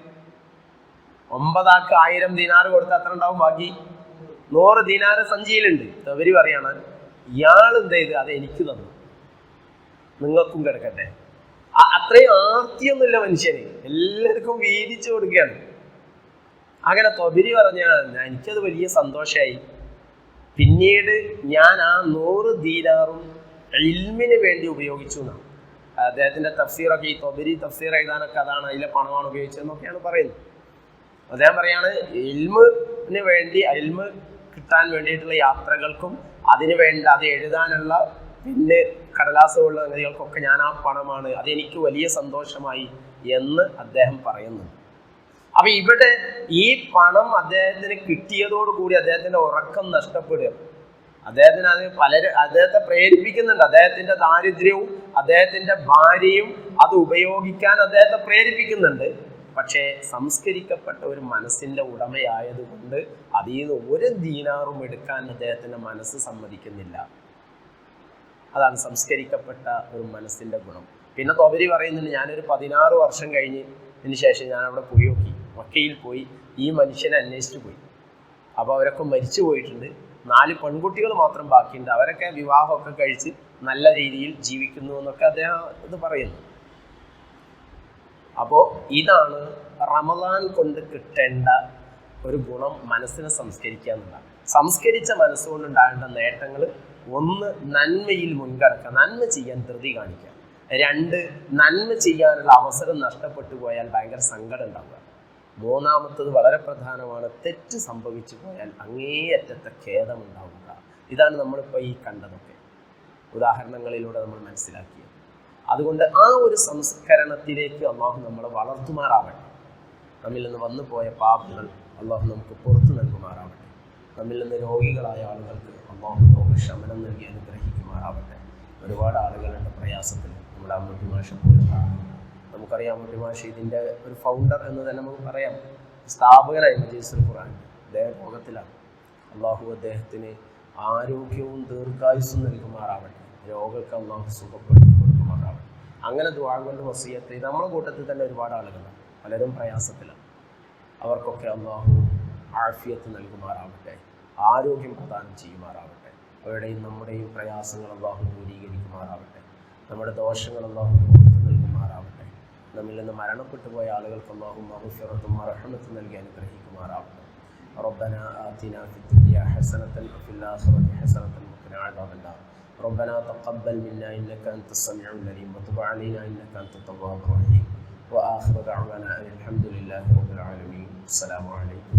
9 ആൾക്ക് 1000 ദീനാർ കൊടുത്താൽ എത്ര ഉണ്ടാവും ബാക്കി? 100 ദീനാർ സഞ്ചിയിലുണ്ട്. ത്വബരി പറയാണ്, ഇയാൾ എന്ത് ചെയ്ത് അത് എനിക്ക് തന്നു, നിങ്ങൾക്കും കിടക്കട്ടെ. അത്രയും ആർത്തിയൊന്നുമില്ല മനുഷ്യന്, എല്ലാവർക്കും വീതിച്ചു കൊടുക്കുകയാണ്. അങ്ങനെ ത്വബരി പറഞ്ഞ, എനിക്കത് വലിയ സന്തോഷമായി. പിന്നീട് ഞാൻ ആ 100 ദീനാറും ഇൽമിന് വേണ്ടി ഉപയോഗിച്ചു എന്നാണ് അദ്ദേഹത്തിൻ്റെ തഫ്സീറൊക്കെ. ഈ ത്വബരി തഫ്സീർ എഴുതാനൊക്കെ അതാണ്, അതിലെ പണമാണ് ഉപയോഗിച്ചതെന്നൊക്കെയാണ് പറയുന്നത്. അദ്ദേഹം പറയാണ്, ഇൽമിന് വേണ്ടി, ഇൽമ് കിട്ടാൻ വേണ്ടിയിട്ടുള്ള യാത്രകൾക്കും അതിനു വേണ്ട അത് എഴുതാനുള്ള പിന്നെ കടലാസ് പോലുള്ള സംഗതികൾക്കൊക്കെ ഞാൻ ആ പണമാണ്, അതെനിക്ക് വലിയ സന്തോഷമായി എന്ന് അദ്ദേഹം പറയുന്നുണ്ട്. അപ്പൊ ഇവിടെ ഈ പണം അദ്ദേഹത്തിന് കിട്ടിയതോടുകൂടി അദ്ദേഹത്തിന്റെ ഉറക്കം നഷ്ടപ്പെടുക. അദ്ദേഹത്തിന് അത് അദ്ദേഹത്തെ പ്രേരിപ്പിക്കുന്നുണ്ട്. അദ്ദേഹത്തിന്റെ ദാരിദ്ര്യവും അദ്ദേഹത്തിന്റെ ഭാര്യയും അത് ഉപയോഗിക്കാൻ അദ്ദേഹത്തെ പ്രേരിപ്പിക്കുന്നുണ്ട്. പക്ഷേ സംസ്കരിക്കപ്പെട്ട ഒരു മനസ്സിന്റെ ഉടമയായതുകൊണ്ട് അതിൽ നിന്ന് ഒരു ദീനാറും എടുക്കാൻ അദ്ദേഹത്തിന്റെ മനസ്സ് സമ്മതിക്കുന്നില്ല. അതാണ് സംസ്കരിക്കപ്പെട്ട ഒരു മനസ്സിന്റെ ഗുണം. പിന്നെ തൊബരി പറയുന്നുണ്ട്, ഞാനൊരു 16 വർഷം കഴിഞ്ഞതിന് ശേഷം ഞാൻ അവിടെ പോയി നോക്കി, മക്കയിൽ പോയി ഈ മനുഷ്യനെ അന്വേഷിച്ചു പോയി. അപ്പോൾ അവരൊക്കെ മരിച്ചു പോയിട്ടുണ്ട്. 4 പെൺകുട്ടികൾ മാത്രം ബാക്കിയുണ്ട്. അവരൊക്കെ വിവാഹമൊക്കെ കഴിച്ച് നല്ല രീതിയിൽ ജീവിക്കുന്നു എന്നൊക്കെ അദ്ദേഹം ഇത് പറയുന്നു. അപ്പോൾ ഇതാണ് റമദാൻ കൊണ്ട് കിട്ടേണ്ട ഒരു ഗുണം, മനസ്സിനെ സംസ്കരിക്കുക എന്നുള്ളതാണ്. സംസ്കരിച്ച മനസ്സുകൊണ്ടുണ്ടാകേണ്ട നേട്ടങ്ങൾ: 1, നന്മയിൽ മുൻകടക്കുക, നന്മ ചെയ്യാൻ ധൃതി കാണിക്കുക. 2, നന്മ ചെയ്യാനുള്ള അവസരം നഷ്ടപ്പെട്ടു പോയാൽ ഭയങ്കര സങ്കടം ഉണ്ടാവുക. 3-മത്തത് വളരെ പ്രധാനമാണ്, തെറ്റ് സംഭവിച്ചു പോയാൽ അങ്ങേയറ്റത്തെ ഖേദമുണ്ടാവുക. ഇതാണ് നമ്മളിപ്പോൾ ഈ കണ്ടതൊക്കെ ഉദാഹരണങ്ങളിലൂടെ നമ്മൾ മനസ്സിലാക്കിയത്. അതുകൊണ്ട് ആ ഒരു സംസ്കരണത്തിലേക്ക് അള്ളാഹു നമ്മളെ വളർത്തുമാറാവട്ടെ. നമ്മിൽ നിന്ന് വന്നു പോയ പാപങ്ങൾ അള്ളാഹു നമുക്ക് പുറത്തു നൽകുമാറാവട്ടെ. നമ്മിൽ നിന്ന് രോഗികളായ ആളുകൾക്ക് അള്ളാഹു രോഗശമനം നൽകി അനുഗ്രഹിക്കുമാറാവട്ടെ. ഒരുപാട് ആളുകളുടെ പ്രയാസത്തിൽ നമ്മുടെ അമ്മൂട്ടിമാഷ പോലുള്ള നമുക്കറിയാം. അമ്മൂട്ടിമാഷ ഇതിൻ്റെ ഒരു ഫൗണ്ടർ എന്ന് തന്നെ നമുക്ക് പറയാം, സ്ഥാപകനായി മജീസുൽ ഖുർആൻ. അദ്ദേഹം രോഗത്തിലാണ്. അള്ളാഹു അദ്ദേഹത്തിന് ആരോഗ്യവും ദീർഘായുസ്സും നൽകുമാറാവട്ടെ. രോഗങ്ങൾക്ക് അള്ളാഹു സുഖപ്പെടുത്തി കൊടുക്കുമാറാവട്ടെ. അങ്ങനെ ദുആ കൊണ്ട് വസിയത്ത് ചെയ്ത് നമ്മുടെ കൂട്ടത്തിൽ തന്നെ ഒരുപാട് ആളുകളാണ്, പലരും പ്രയാസത്തിലാണ്. അവർക്കൊക്കെ അള്ളാഹു ആഫിയത്ത് നൽകുമാറാവട്ടെ, ആരോഗ്യം പ്രദാനം ചെയ്യുമാറാവട്ടെ. അവരുടെയും നമ്മുടെയും പ്രയാസങ്ങൾ അള്ളാഹു ദൂരീകരിക്കുമാറാവട്ടെ. നമ്മുടെ ദോഷങ്ങൾ അള്ളാഹു പുറത്ത് നൽകുമാറാവട്ടെ. നമ്മിൽ നിന്ന് മരണപ്പെട്ടു പോയ ആളുകൾക്ക് അള്ളാഹു മഗ്ഫിറത്തും റഹ്മത്തും നൽകി അനുഗ്രഹിക്കുമാറാവട്ടെ. ربنا آتنا في الدنيا حسنة وفي الآخرة حسنة وقنا عذاب النار. ربنا تقبل منا إنك أنت السميع العليم وتب علينا إنك أنت التواب الرحيم. وآخر دعوانا أن الحمد لله رب العالمين. السلام عليكم.